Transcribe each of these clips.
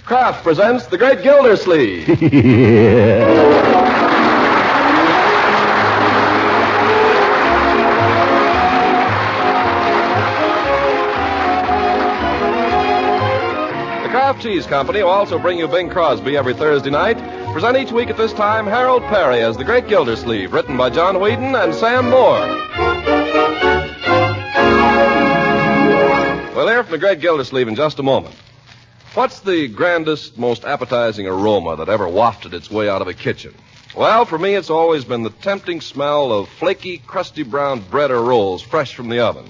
Kraft presents The Great Gildersleeve. The Kraft Cheese Company will also bring you Bing Crosby every Thursday night. Present each week at this time Harold Perry as The Great Gildersleeve, written by John Whedon and Sam Moore. We'll hear from The Great Gildersleeve in just a moment. What's the grandest, most appetizing aroma that ever wafted its way out of a kitchen? Well, for me, it's always been the tempting smell of flaky, crusty brown bread or rolls fresh from the oven.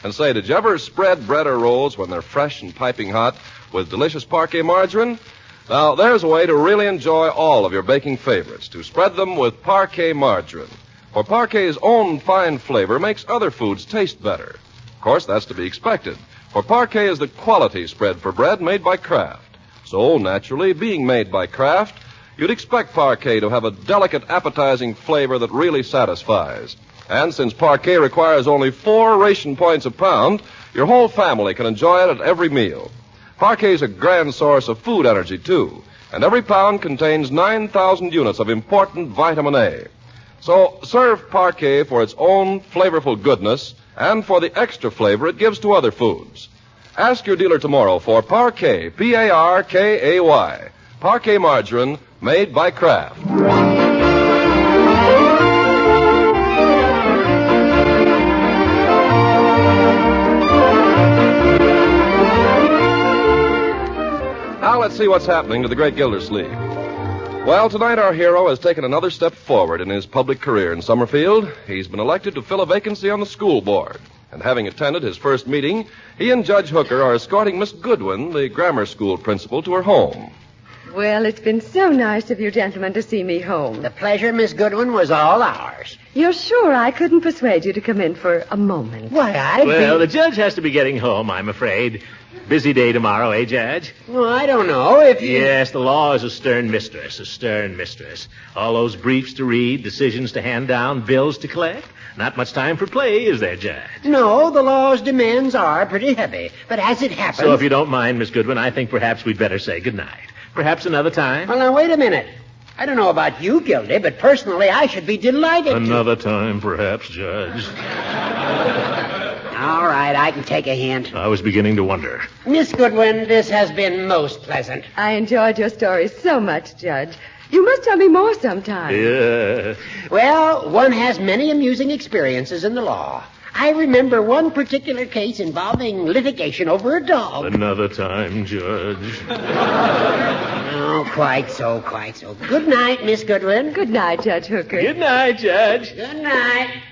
And say, did you ever spread bread or rolls when they're fresh and piping hot with delicious Parquet margarine? Now, there's a way to really enjoy all of your baking favorites, to spread them with Parquet margarine. For Parquet's own fine flavor makes other foods taste better. Of course, that's to be expected. For Parquet is the quality spread for bread made by Kraft. So, naturally, being made by Kraft, you'd expect Parquet to have a delicate, appetizing flavor that really satisfies. And since Parquet requires only 4 ration points a pound, your whole family can enjoy it at every meal. Parquet's a grand source of food energy, too, and every pound contains 9,000 units of important vitamin A. So, serve Parquet for its own flavorful goodness and for the extra flavor it gives to other foods. Ask your dealer tomorrow for Parquet, P-A-R-K-A-Y, Parquet margarine made by Kraft. Now let's see what's happening to the Great Gildersleeve. Well, tonight our hero has taken another step forward in his public career in Summerfield. He's been elected to fill a vacancy on the school board. And having attended his first meeting, he and Judge Hooker are escorting Miss Goodwin, the grammar school principal, to her home. Well, it's been so nice of you gentlemen to see me home. The pleasure, Miss Goodwin, was all ours. You're sure I couldn't persuade you to come in for a moment? Why, the judge has to be getting home, I'm afraid. Busy day tomorrow, eh, Judge? Well, I don't know if you... Yes, the law is a stern mistress, a stern mistress. All those briefs to read, decisions to hand down, bills to collect. Not much time for play, is there, Judge? No, the law's demands are pretty heavy. But as it happens... So if you don't mind, Miss Goodwin, I think perhaps we'd better say goodnight. Perhaps another time? Well, now, wait a minute. I don't know about you, Gildy, but personally, I should be delighted Another time, perhaps, Judge. All right, I can take a hint. I was beginning to wonder. Miss Goodwin, this has been most pleasant. I enjoyed your story so much, Judge. You must tell me more sometime. Yeah. Well, one has many amusing experiences in the law. I remember one particular case involving litigation over a dog. Another time, Judge. Oh, quite so, quite so. Good night, Miss Goodwin. Good night, Judge Hooker. Good night, Judge. Good night.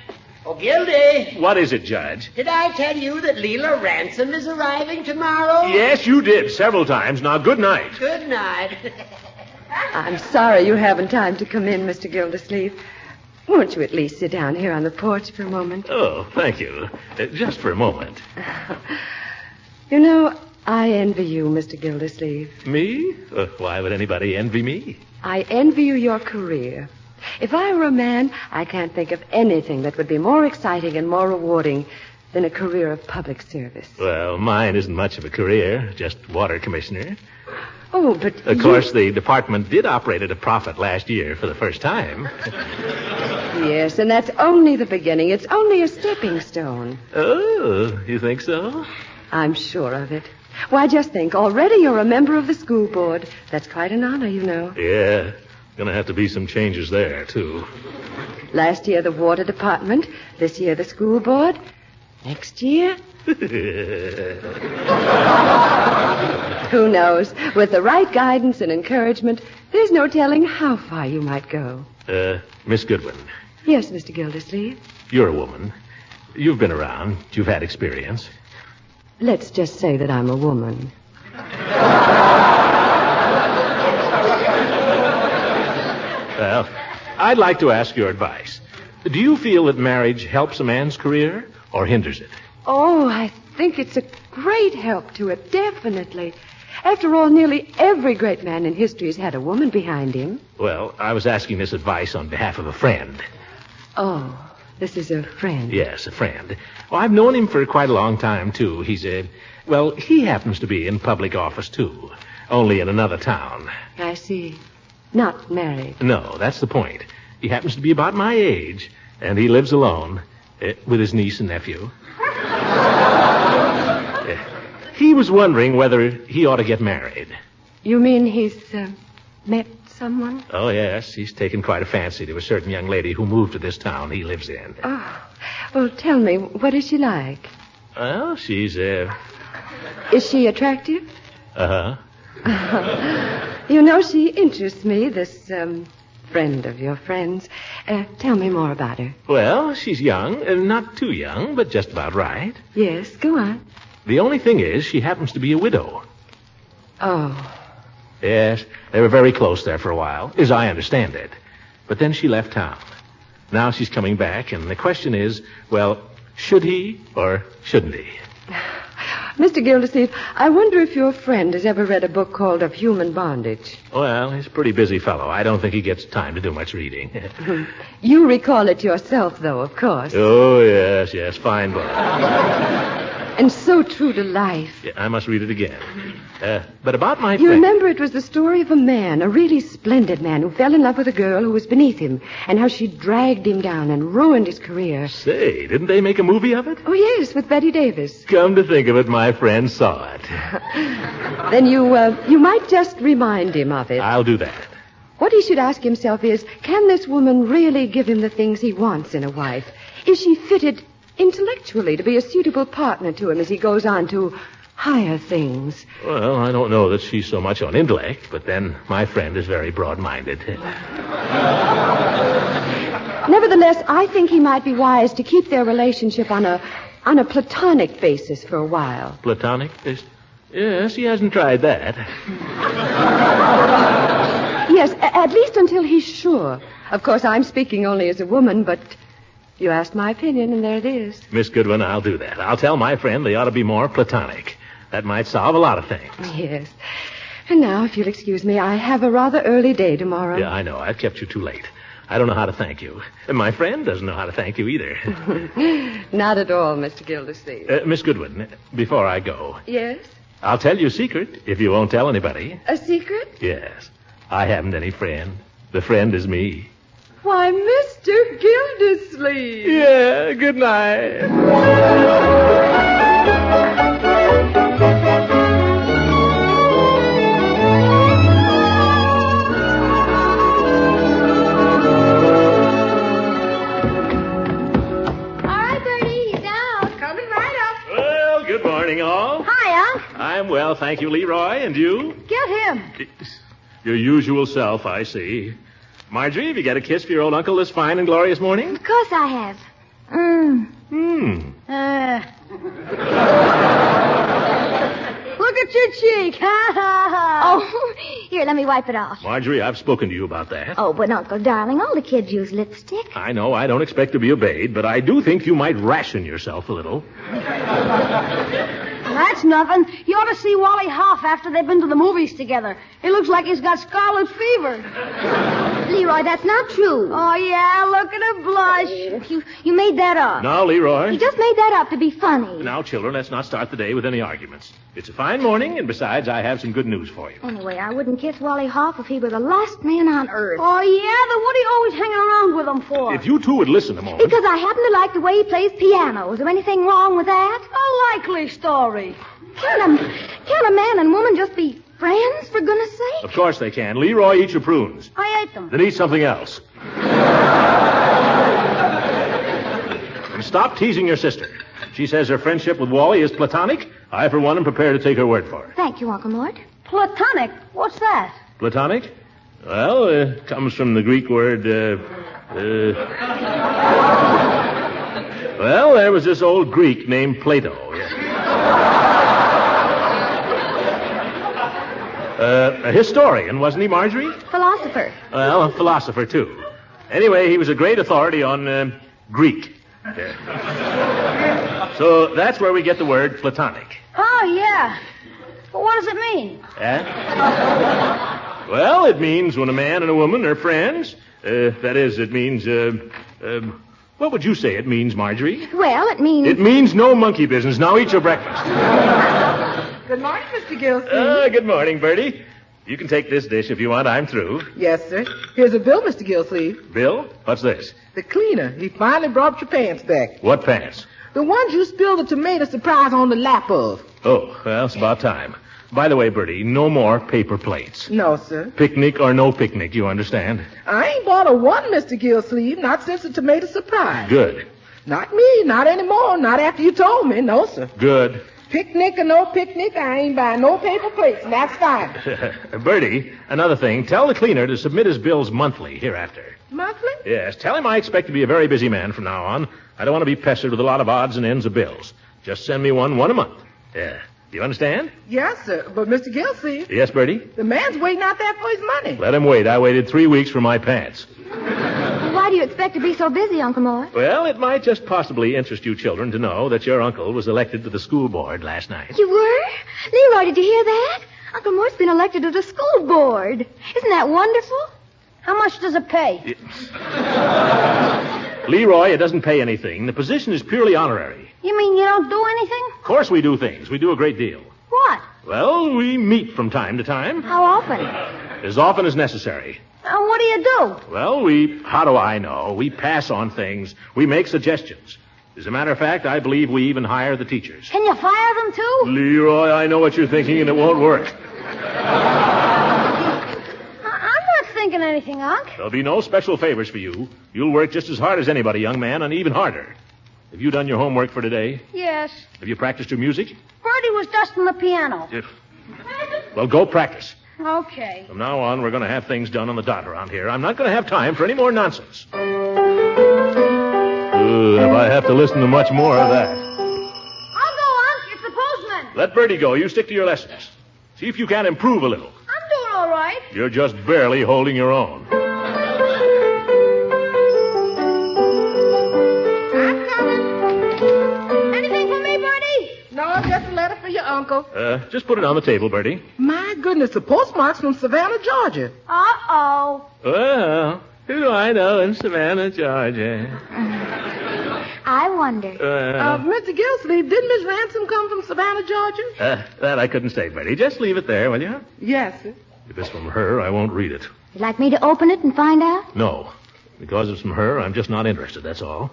Oh, Gildy. What is it, Judge? Did I tell you that Leila Ransom is arriving tomorrow? Yes, you did, several times. Now, good night. Good night. I'm sorry you haven't time to come in, Mr. Gildersleeve. Won't you at least sit down here on the porch for a moment? Oh, thank you. Just for a moment. You know, I envy you, Mr. Gildersleeve. Me? Why would anybody envy me? I envy you your career. If I were a man, I can't think of anything that would be more exciting and more rewarding than a career of public service. Well, mine isn't much of a career, just water commissioner. Oh, but Of course, the department did operate at a profit last year for the first time. Yes, and that's only the beginning. It's only a stepping stone. Oh, you think so? I'm sure of it. Why, just think, already you're a member of the school board. That's quite an honor, you know. Yeah, gonna have to be some changes there, too. Last year, the water department. This year, the school board. Next year... Who knows? With the right guidance and encouragement, there's no telling how far you might go. Miss Goodwin. Yes, Mr. Gildersleeve. You're a woman. You've been around. You've had experience. Let's just say that I'm a woman. Well, I'd like to ask your advice. Do you feel that marriage helps a man's career or hinders it? Oh, I think it's a great help to it, definitely. After all, nearly every great man in history has had a woman behind him. Well, I was asking this advice on behalf of a friend. Oh, this is a friend. Yes, a friend. Well, I've known him for quite a long time, too. He happens to be in public office, too. only in another town. I see. Not married. No, that's the point. He happens to be about my age, and he lives alone with his niece and nephew. He was wondering whether he ought to get married. You mean he's met someone? Oh, yes. He's taken quite a fancy to a certain young lady who moved to this town he lives in. Oh. Well, tell me, what is she like? Well, she's, Is she attractive? Uh-huh. You know, she interests me, this, friend of your friend's. Tell me more about her. Well, she's young, not too young, but just about right. Yes, go on. The only thing is, she happens to be a widow. Oh. Yes, they were very close there for a while, as I understand it. But then she left town. Now she's coming back, and the question is, well, should he or shouldn't he? Mr. Gildersleeve, I wonder if your friend has ever read a book called Of Human Bondage. Well, he's a pretty busy fellow. I don't think he gets time to do much reading. You recall it yourself, though, of course. Oh, yes, fine book. And so true to life. Yeah, I must read it again. But about my You friend... remember it was the story of a man, a really splendid man, who fell in love with a girl who was beneath him, and how she dragged him down and ruined his career. Say, didn't they make a movie of it? Oh, yes, with Betty Davis. Come to think of it, my friend saw it. Then you might just remind him of it. I'll do that. What he should ask himself is, can this woman really give him the things he wants in a wife? Is she fitted intellectually to be a suitable partner to him as he goes on to higher things? Well, I don't know that she's so much on intellect, but then my friend is very broad-minded. Nevertheless, I think he might be wise to keep their relationship on a platonic basis for a while. Platonic? Yes, he hasn't tried that. Yes, at least until he's sure. Of course, I'm speaking only as a woman, but you asked my opinion, and there it is. Miss Goodwin, I'll do that. I'll tell my friend they ought to be more platonic. That might solve a lot of things. Yes. And now, if you'll excuse me, I have a rather early day tomorrow. Yeah, I know. I've kept you too late. I don't know how to thank you. And my friend doesn't know how to thank you either. Not at all, Mr. Gildersleeve. Miss Goodwin, before I go... Yes? I'll tell you a secret if you won't tell anybody. A secret? Yes. I haven't any friend. The friend is me. Why, Mr. Gildersleeve. Yeah, good night. Good morning, all. Hi, Unc. I'm well, thank you, Leroy. And you? Get him. Your usual self, I see. Marjorie, have you got a kiss for your old uncle this fine and glorious morning? Of course I have. Look at your cheek. Ha, ha, ha. Oh, here, let me wipe it off. Marjorie, I've spoken to you about that. Oh, but, Uncle, darling, all the kids use lipstick. I know, I don't expect to be obeyed, but I do think you might ration yourself a little. That's nothing. You ought to see Wally Hoff after they've been to the movies together. He looks like he's got scarlet fever. Leroy, that's not true. Oh, yeah, look at her blush. You made that up. Now, Leroy. You just made that up to be funny. Now, children, let's not start the day with any arguments. It's a fine morning, and besides, I have some good news for you. Anyway, I wouldn't kiss Wally Hoff if he were the last man on earth. Oh, yeah? Then what are you always hanging around with him for? If you two would listen a moment. Because I happen to like the way he plays piano. Is there anything wrong with that? A likely story. Can't a man and woman just be friends, for goodness sake? Of course they can. Leroy, eat your prunes. I ate them. Then eat something else. And stop teasing your sister. She says her friendship with Wally is platonic. I, for one, am prepared to take her word for it. Thank you, Uncle Mort. Platonic? What's that? Platonic? Well, it comes from the Greek word, Well, there was this old Greek named Plato. A historian, wasn't he, Marjorie? Philosopher. Well, a philosopher, too. Anyway, he was a great authority on Greek. So that's where we get the word platonic. Oh, yeah. But what does it mean? Well, it means when a man and a woman are friends. That is, it means, what would you say it means, Marjorie? Well, it means... It means no monkey business. Now eat your breakfast. Good morning, Mr. Gildersleeve. Good morning, Bertie. You can take this dish if you want. I'm through. Yes, sir. Here's a bill, Mr. Gildersleeve. Bill? What's this? The cleaner. He finally brought your pants back. What pants? The ones you spilled the tomato surprise on the lap of. Oh, well, it's about time. By the way, Bertie, no more paper plates. No, sir. Picnic or no picnic, you understand? I ain't bought a one, Mr. Gildersleeve, not since the tomato surprise. Good. Not me, not anymore, not after you told me, no, sir. Good. Picnic or no picnic, I ain't buying no paper plates, and that's fine. Bertie, another thing, tell the cleaner to submit his bills monthly hereafter. Monthly? Yes, tell him I expect to be a very busy man from now on. I don't want to be pestered with a lot of odds and ends of bills. Just send me one a month. Yeah. Do you understand? Yes, sir. But, Mr. Gildersleeve, Yes, Bertie? the man's waiting out there for his money. Let him wait. I waited 3 weeks for my pants. Why do you expect to be so busy, Uncle Mort? Well, it might just possibly interest you children to know that your uncle was elected to the school board last night. You were? Leroy, did you hear that? Uncle Mort's been elected to the school board. Isn't that wonderful? How much does it pay? Leroy, it doesn't pay anything. The position is purely honorary. You mean you don't do anything? Of course we do things. We do a great deal. What? Well, we meet from time to time. How often? As often as necessary. What do you do? Well, how do I know? We pass on things. We make suggestions. As a matter of fact, I believe we even hire the teachers. Can you fire them, too? Leroy, I know what you're thinking, and it won't work. I'm not thinking anything, Unc. There'll be no special favors for you. You'll work just as hard as anybody, young man, and even harder. Have you done your homework for today? Yes. Have you practiced your music? Bertie was dusting the piano. Well, go practice. Okay. From now on, we're going to have things done on the dot around here. I'm not going to have time for any more nonsense. If I have to listen to much more of that. I'll go, Unc. It's the postman. Let Bertie go. You stick to your lessons. See if you can't improve a little. I'm doing all right. You're just barely holding your own. I'm coming. Anything for me, Bertie? No, just a letter for your uncle. Just put it on the table, Bertie. My goodness, the postmark's from Savannah, Georgia. Uh-oh. Well, who do I know in Savannah, Georgia? I wonder. Mr. Gildersleeve, didn't Miss Ransom come from Savannah, Georgia? That I couldn't say, Bertie. Just leave it there, will you? Yes, sir. If it's from her, I won't read it. You'd like me to open it and find out? No. Because it's from her, I'm just not interested, that's all.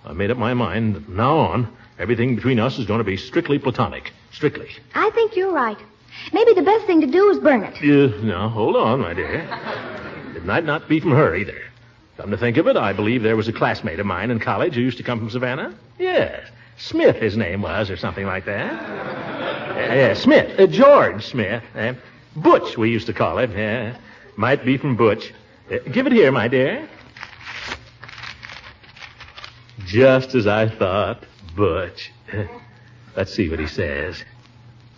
I've made up my mind that from now on, everything between us is going to be strictly platonic. Strictly. I think you're right. Maybe the best thing to do is burn it. No, hold on, my dear. It might not be from her, either. Come to think of it, I believe there was a classmate of mine in college who used to come from Savannah. Yes. Smith, his name was, or something like that. Yeah, Smith. George Smith. Butch, we used to call him. Yeah. Might be from Butch. Give it here, my dear. Just as I thought, Butch. Let's see what he says.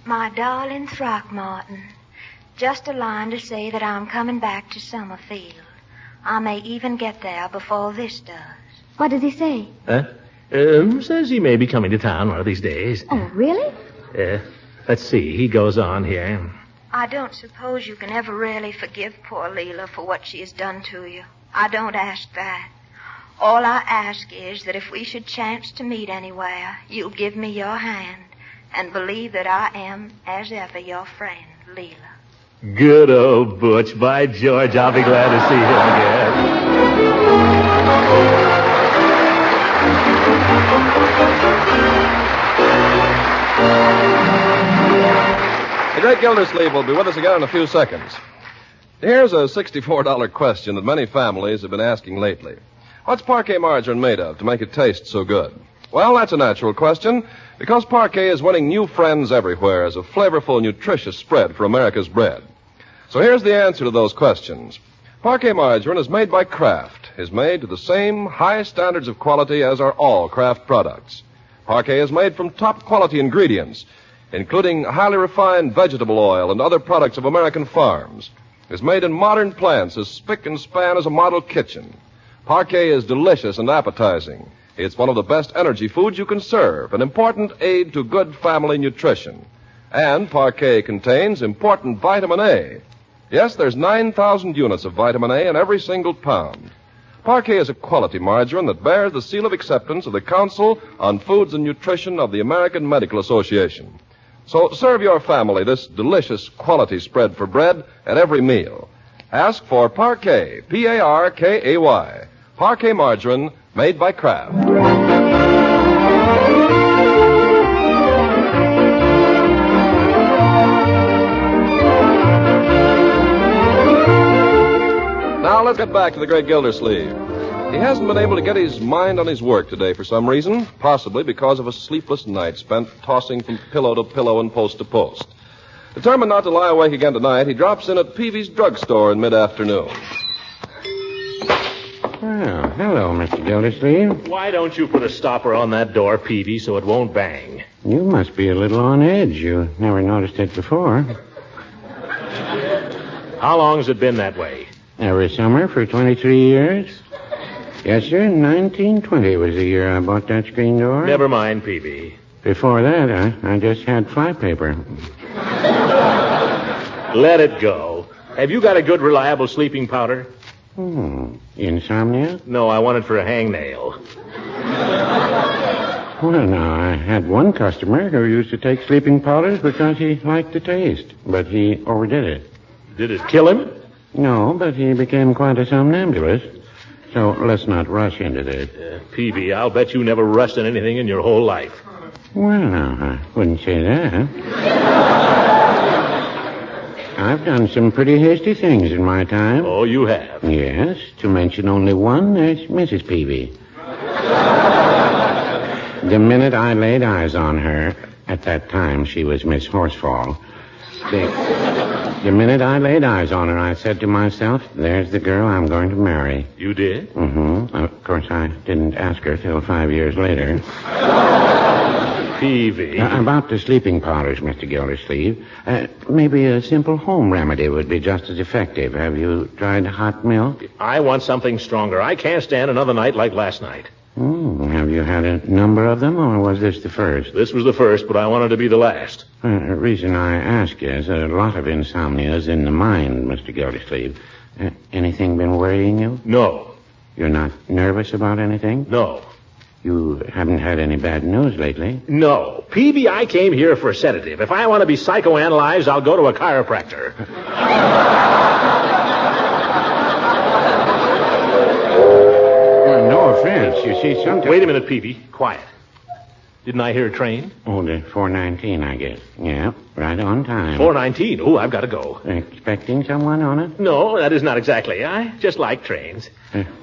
My darling Throckmorton, just a line to say that I'm coming back to Summerfield. I may even get there before this does. What does he say? Says he may be coming to town one of these days. Oh, really? Let's see. He goes on here. I don't suppose you can ever really forgive poor Leila for what she has done to you. I don't ask that. All I ask is that if we should chance to meet anywhere, you'll give me your hand and believe that I am, as ever, your friend, Leila. Good old Butch. By George, I'll be glad to see him again. The great Gildersleeve will be with us again in a few seconds. Here's a $64 question that many families have been asking lately. What's parquet margarine made of to make it taste so good? Well, that's a natural question, because parquet is winning new friends everywhere as a flavorful, nutritious spread for America's bread. So here's the answer to those questions. Parquet margarine is made by Kraft, is made to the same high standards of quality as are all Kraft products. Parquet is made from top quality ingredients, including highly refined vegetable oil and other products of American farms. It's made in modern plants as spick and span as a model kitchen. Parquet is delicious and appetizing. It's one of the best energy foods you can serve, an important aid to good family nutrition. And Parquet contains important vitamin A. Yes, there's 9,000 units of vitamin A in every single pound. Parquet is a quality margarine that bears the seal of acceptance of the Council on Foods and Nutrition of the American Medical Association. So serve your family this delicious quality spread for bread at every meal. Ask for Parquet, P-A-R-K-A-Y. Parquet margarine made by Kraft. Now let's get back to the great Gildersleeve. He hasn't been able to get his mind on his work today for some reason, possibly because of a sleepless night spent tossing from pillow to pillow and post to post. Determined not to lie awake again tonight, he drops in at Peavy's drugstore in mid-afternoon. Well, hello, Mr. Gildersleeve. Why don't you put a stopper on that door, Peavy, so it won't bang? You must be a little on edge. You never noticed it before. How long has it been that way? Every summer for 23 years. Yes, sir. 1920 was the year I bought that screen door. Never mind, Peavy. Before that, I just had flypaper. Let it go. Have you got a good, reliable sleeping powder? Insomnia? No, I want it for a hangnail. Well, now, I had one customer who used to take sleeping powders because he liked the taste, but he overdid it. Did it kill him? No, but he became quite a somnambulist. So let's not rush into this. Peavy, I'll bet you never rushed in anything in your whole life. Well, no, I wouldn't say that. I've done some pretty hasty things in my time. Oh, you have? Yes, to mention only one, there's Mrs. Peavy. The minute I laid eyes on her, at that time she was Miss Horsefall, the minute I laid eyes on her, I said to myself, there's the girl I'm going to marry. You did? Mm-hmm. Of course, I didn't ask her till 5 years later. Peavy. About the sleeping powders, Mr. Gildersleeve. Maybe a simple home remedy would be just as effective. Have you tried hot milk? I want something stronger. I can't stand another night like last night. Have you had a number of them, or was this the first? This was the first, but I wanted to be the last. The reason I ask is a lot of insomnia is in the mind, Mr. Gildersleeve. Anything been worrying you? No. You're not nervous about anything? No. You haven't had any bad news lately? No. Peavy, I came here for a sedative. If I want to be psychoanalyzed, I'll go to a chiropractor. Well, no offense. You see, sometimes... Wait a minute, Peavy. Quiet. Didn't I hear a train? Oh, the 419, I guess. Yeah, right on time. 419. Oh, I've got to go. Expecting someone on it? No, that is not exactly. I just like trains.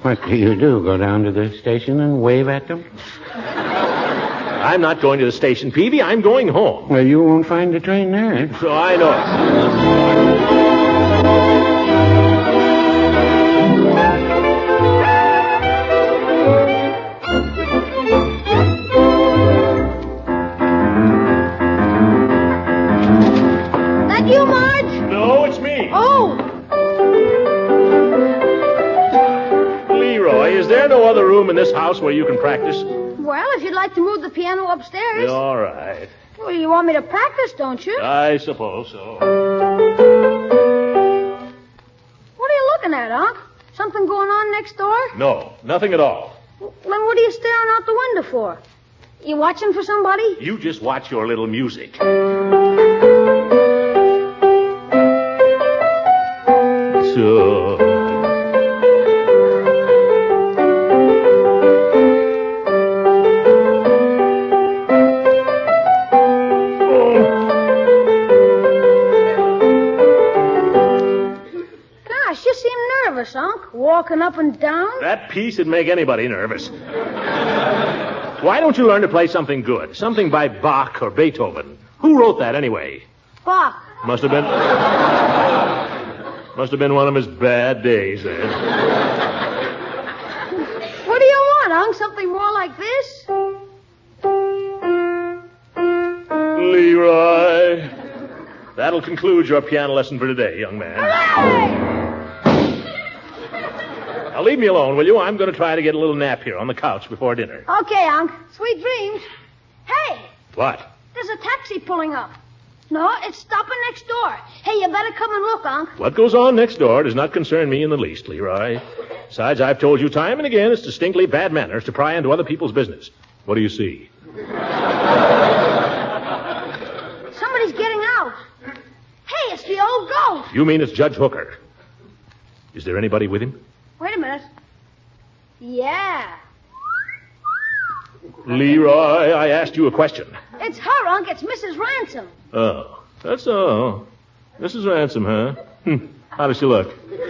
What do you do? Go down to the station and wave at them? I'm not going to the station, Peavy. I'm going home. Well, you won't find the train there. So I know. That you, Marge? No, it's me. Oh, Leroy, is there no other room in this house where you can practice? well, if you'd like to move the piano upstairs. All right. Well, you want me to practice, don't you? I suppose so. What are you looking at, Unc? Something going on next door? No, nothing at all. Then what are you staring out the window for? You watching for somebody? You just watch your little music. So... Gosh, you seem nervous, Unc. Walking up and down. That piece would make anybody nervous. Why don't you learn to play something good? Something by Bach or Beethoven. Who wrote that anyway? Bach. Must have been one of his bad days then. What do you want, Unc? Something more like this? Leroy. That'll conclude your piano lesson for today, young man. Hooray! Now leave me alone, will you? I'm going to try to get a little nap here on the couch before dinner. Okay, Unc. Sweet dreams. Hey, What? there's a taxi pulling up. No, it's stopping next door. Hey, you better come and look, Unc. What goes on next door does not concern me in the least, Leroy. Besides, I've told you time and again it's distinctly bad manners to pry into other people's business. What do you see? Somebody It's the old ghost. You mean it's Judge Hooker? Is there anybody with him? Wait a minute. Yeah. Leroy, I asked you a question. It's her, Unc. It's Mrs. Ransom. Oh, that's all. Mrs. Ransom, huh? How does she look? They're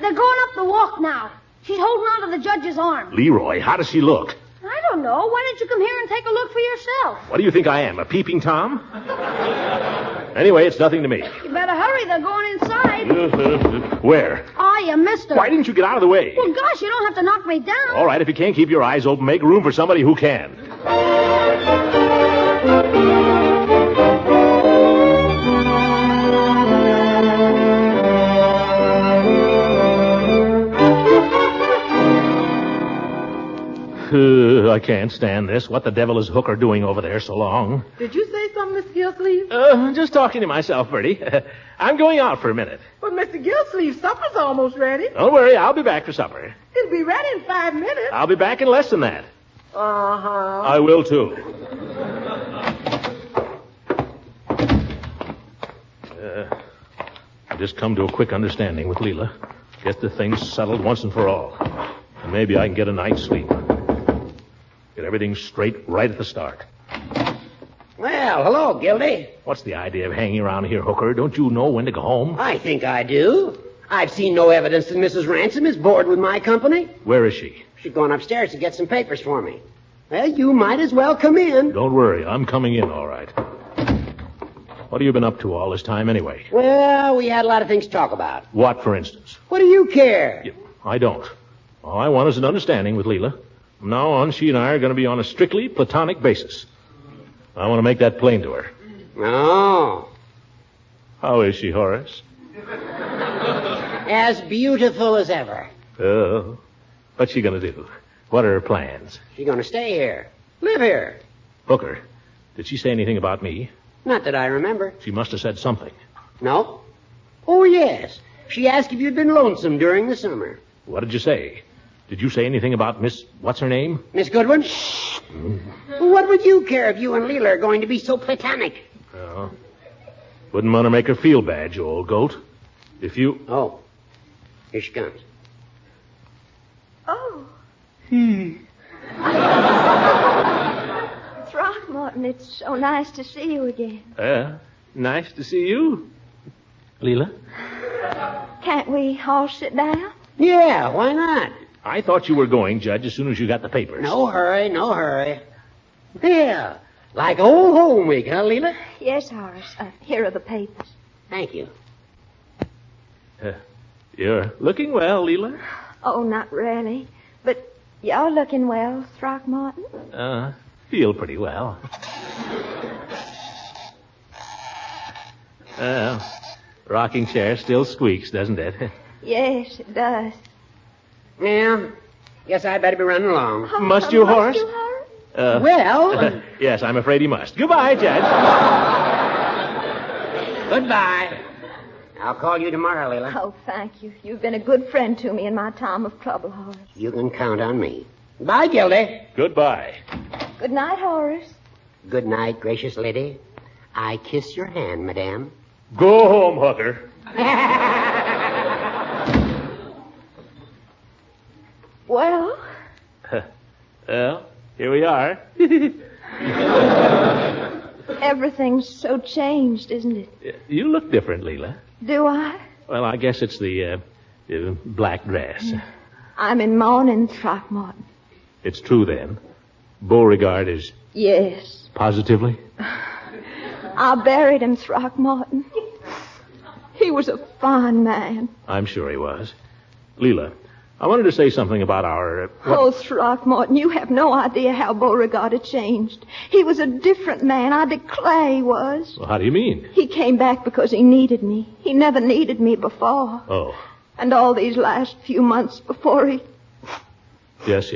going up the walk now. She's holding on to the judge's arm. Leroy, how does she look? I don't know. Why don't you come here and take a look for yourself? What do you think I am, a peeping Tom? Anyway, it's nothing to me. You better hurry. They're going inside. Where? Oh, you missed her. Why didn't you get out of the way? Well, gosh, you don't have to knock me down. All right, if you can't keep your eyes open, make room for somebody who can. I can't stand this. What the devil is Hooker doing over there so long? Did you say something, Mr. Gildersleeve? Just talking to myself, Bertie. I'm going out for a minute. But, Mr. Gildersleeve, supper's almost ready. Don't worry, I'll be back for supper. It'll be ready in 5 minutes. I'll be back in less than that. Uh-huh. I will, too. I just come to a quick understanding with Leila. Get the things settled once and for all. And maybe I can get a night's sleep. Get everything straight right at the start. Well, hello, Gildy. What's the idea of hanging around here, Hooker? Don't you know when to go home? I think I do. I've seen no evidence that Mrs. Ransom is bored with my company. Where is she? She's gone upstairs to get some papers for me. Well, you might as well come in. Don't worry, I'm coming in all right. What have you been up to all this time anyway? Well, we had a lot of things to talk about. What, for instance? What do you care? Yeah, I don't. All I want is an understanding with Leila. From now on, she and I are going to be on a strictly platonic basis. I want to make that plain to her. Oh. How is she, Horace? As beautiful as ever. Oh. What's she going to do? What are her plans? She's going to stay here. Live here. Hooker, did she say anything about me? Not that I remember. She must have said something. No? Oh, yes. She asked if you'd been lonesome during the summer. What did you say? Did you say anything about Miss... What's her name? Miss Goodwin? What would you care if you and Leila are going to be so platonic? Oh. Wouldn't want to make her feel bad, you old goat. If you... Oh. Here she comes. Oh. Throckmorton, it's so nice to see you again. Nice to see you. Leila? Can't we all sit down? Yeah, why not? I thought you were going, Judge, as soon as you got the papers. No hurry, no hurry. Yeah, like old home week, huh, Leila? Yes, Horace. Here are the papers. Thank you. You're looking well, Leila. Oh, not really. But you're looking well, Throckmorton. Feel pretty well. Rocking chair still squeaks, doesn't it? Yes, it does. Yeah, guess I'd better be running along. Oh, Must you, Horace? You, Horace? Well... Yes, I'm afraid he must. Goodbye, Judge. Goodbye. I'll call you tomorrow, Leila. Oh, thank you. You've been a good friend to me in my time of trouble, Horace. You can count on me. Bye, Gildy. Goodbye. Good night, Horace. Good night, gracious lady. I kiss your hand, madame. Go home, Hooker. Well? Well, here we are. Everything's so changed, isn't it? You look different, Leila. Do I? Well, I guess it's the black dress. I'm in mourning, Throckmorton. It's true, then. Beauregard is... Yes. Positively? I buried him, Throckmorton. He was a fine man. I'm sure he was. Leila, I wanted to say something about our... Oh, Throckmorton, you have no idea how Beauregard had changed. He was a different man, I declare he was. Well, how do you mean? He came back because he needed me. He never needed me before. Oh. And all these last few months before he... Yes.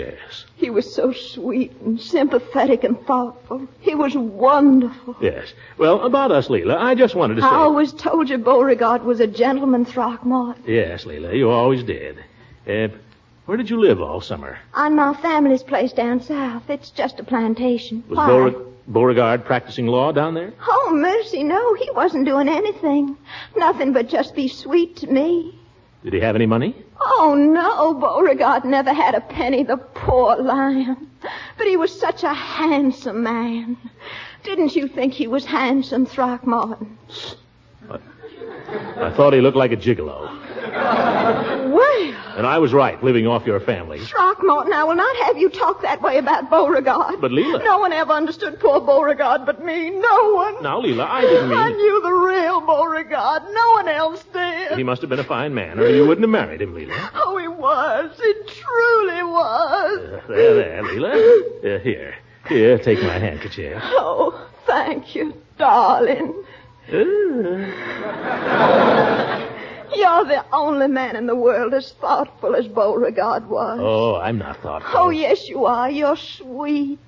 He was so sweet and sympathetic and thoughtful. He was wonderful. Yes. Well, about us, Leila, I just wanted to say... I always told you Beauregard was a gentleman, Throckmorton. Yes, Leila, you always did. Where did you live all summer? On my family's place down south. It's just a plantation. Was Why? Beauregard practicing law down there? Oh, mercy, no. He wasn't doing anything. Nothing but just be sweet to me. Did he have any money? Oh, no, Beauregard never had a penny, the poor lion. But he was such a handsome man. Didn't you think he was handsome, Throckmorton? I thought he looked like a gigolo. Well... And I was right, living off your family. Throckmorton, I will not have you talk that way about Beauregard. But, Leila... No one ever understood poor Beauregard but me. No one. Now, Leila, I didn't mean... I knew the real Beauregard. No one else did. He must have been a fine man, or you wouldn't have married him, Leila. Oh, he was. He truly was. There, Leila. Here, take my handkerchief. Oh, thank you, darling. You're the only man in the world as thoughtful as Beauregard was. Oh, I'm not thoughtful. Oh, yes, you are. You're sweet.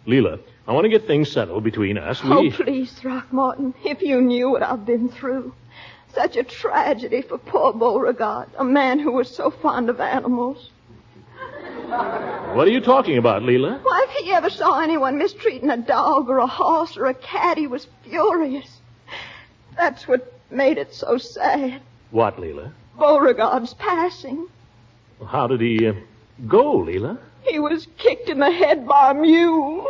Leila, I want to get things settled between us. Oh, please, Throckmorton, if you knew what I've been through. Such a tragedy for poor Beauregard, a man who was so fond of animals. What are you talking about, Leila? Why, if he ever saw anyone mistreating a dog or a horse or a cat, he was furious. That's what made it so sad. What, Leila? Beauregard's passing. How did he go, Leila? He was kicked in the head by a mule.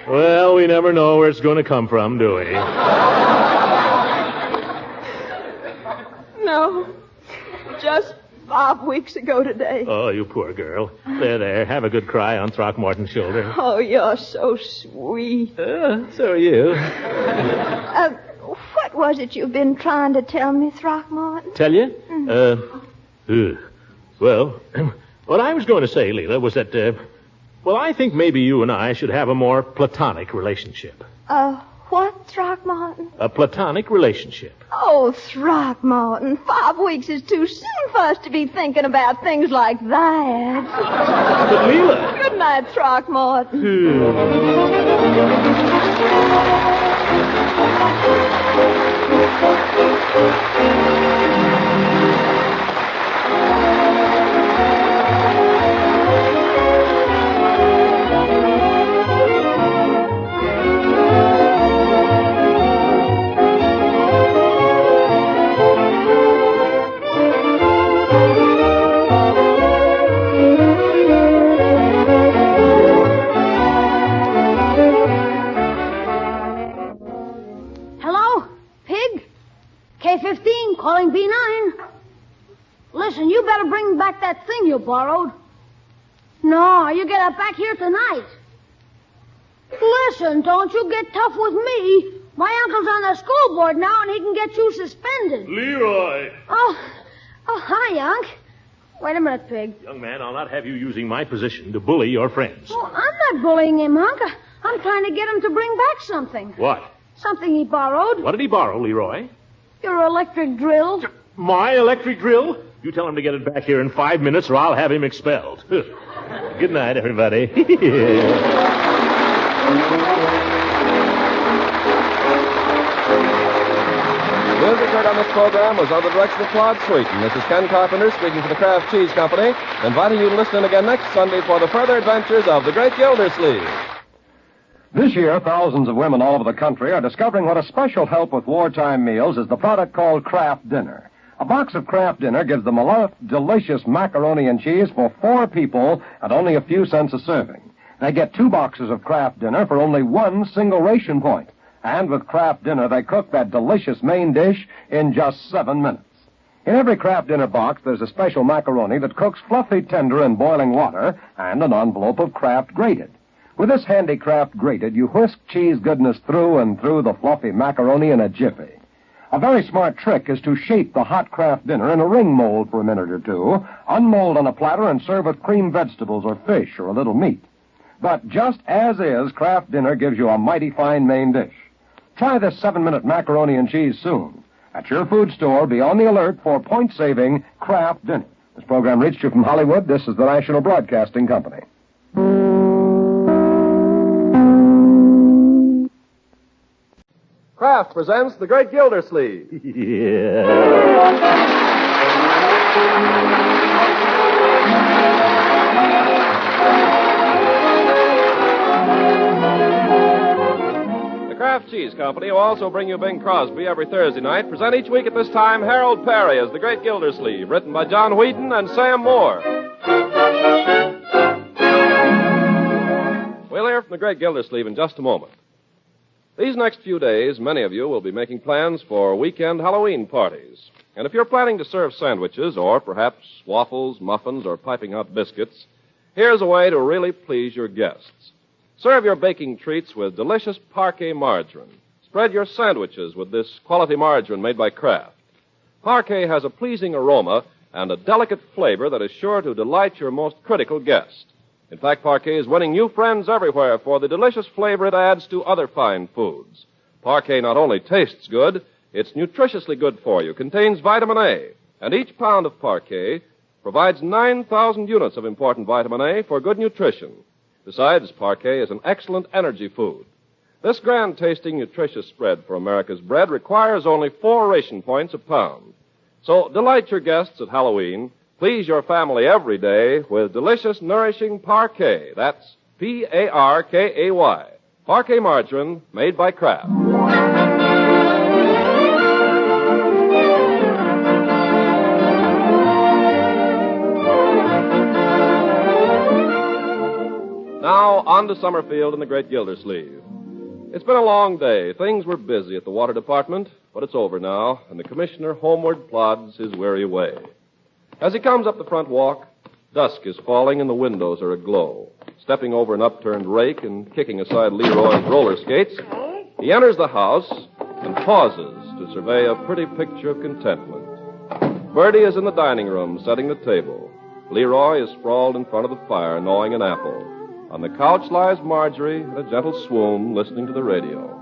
Well, we never know where it's going to come from, do we? No. Just 5 weeks ago today. Oh, you poor girl. There. Have a good cry on Throckmorton's shoulder. Oh, you're so sweet. So are you. What was it you've been trying to tell me, Throckmorton? Tell you? Well, what I was going to say, Leila, was that, I think maybe you and I should have a more platonic relationship. What, Throckmorton? A platonic relationship. Oh, Throckmorton, 5 weeks is too soon for us to be thinking about things like that. But, Leila... Good night, Throckmorton. K-15, calling B9. Listen, you better bring back that thing you borrowed. No, you get it back here tonight. Listen, don't you get tough with me. My uncle's on the school board now, and he can get you suspended. Leroy! Oh, hi, Unc. Wait a minute, Pig. Young man, I'll not have you using my position to bully your friends. Oh, I'm not bullying him, Unc. I'm trying to get him to bring back something. What? Something he borrowed. What did he borrow, Leroy? Your electric drill. My electric drill? You tell him to get it back here in 5 minutes, or I'll have him expelled. Good night, everybody. Music heard on this program was under the direction of Claude Sweeten. This is Ken Carpenter speaking for the Kraft Cheese Company, inviting you to listen in again next Sunday for the further adventures of the great Gildersleeve. This year, thousands of women all over the country are discovering what a special help with wartime meals is the product called Kraft Dinner. A box of Kraft Dinner gives them a delicious macaroni and cheese for 4 people at only a few cents a serving. They get 2 boxes of Kraft Dinner for only 1 single ration point. And with Kraft Dinner, they cook that delicious main dish in just 7 minutes. In every Kraft Dinner box, there's a special macaroni that cooks fluffy tender in boiling water and an envelope of Kraft grated. With this handy Kraft grated, you whisk cheese goodness through and through the fluffy macaroni in a jiffy. A very smart trick is to shape the hot Kraft Dinner in a ring mold for a minute or two, unmold on a platter, and serve with creamed vegetables or fish or a little meat. But just as is, Kraft Dinner gives you a mighty fine main dish. Try this 7-minute macaroni and cheese soon. At your food store, be on the alert for point-saving Kraft Dinner. This program reached you from Hollywood. This is the National Broadcasting Company. Kraft presents the great Gildersleeve. Yeah. Kraft Cheese Company, who also bring you Bing Crosby every Thursday night, present each week at this time Harold Perry as the Great Gildersleeve, written by John Whedon and Sam Moore. We'll hear from the Great Gildersleeve in just a moment. These next few days, many of you will be making plans for weekend Halloween parties. And if you're planning to serve sandwiches, or perhaps waffles, muffins, or piping hot biscuits, here's a way to really please your guests. Serve your baking treats with delicious Parquet margarine. Spread your sandwiches with this quality margarine made by Kraft. Parquet has a pleasing aroma and a delicate flavor that is sure to delight your most critical guest. In fact, Parquet is winning new friends everywhere for the delicious flavor it adds to other fine foods. Parquet not only tastes good, it's nutritiously good for you, contains vitamin A, and each pound of Parquet provides 9,000 units of important vitamin A for good nutrition. Besides, Parquet is an excellent energy food. This grand-tasting, nutritious spread for America's bread requires only 4 ration points a pound. So delight your guests at Halloween. Please your family every day with delicious, nourishing Parquet. That's P-A-R-K-A-Y. Parquet margarine made by Kraft. Now, on to Summerfield and the Great Gildersleeve. It's been a long day. Things were busy at the water department, but it's over now, and the commissioner homeward plods his weary way. As he comes up the front walk, dusk is falling and the windows are aglow. Stepping over an upturned rake and kicking aside Leroy's roller skates, he enters the house and pauses to survey a pretty picture of contentment. Bertie is in the dining room setting the table. Leroy is sprawled in front of the fire gnawing an apple. On the couch lies Marjorie in a gentle swoon, listening to the radio.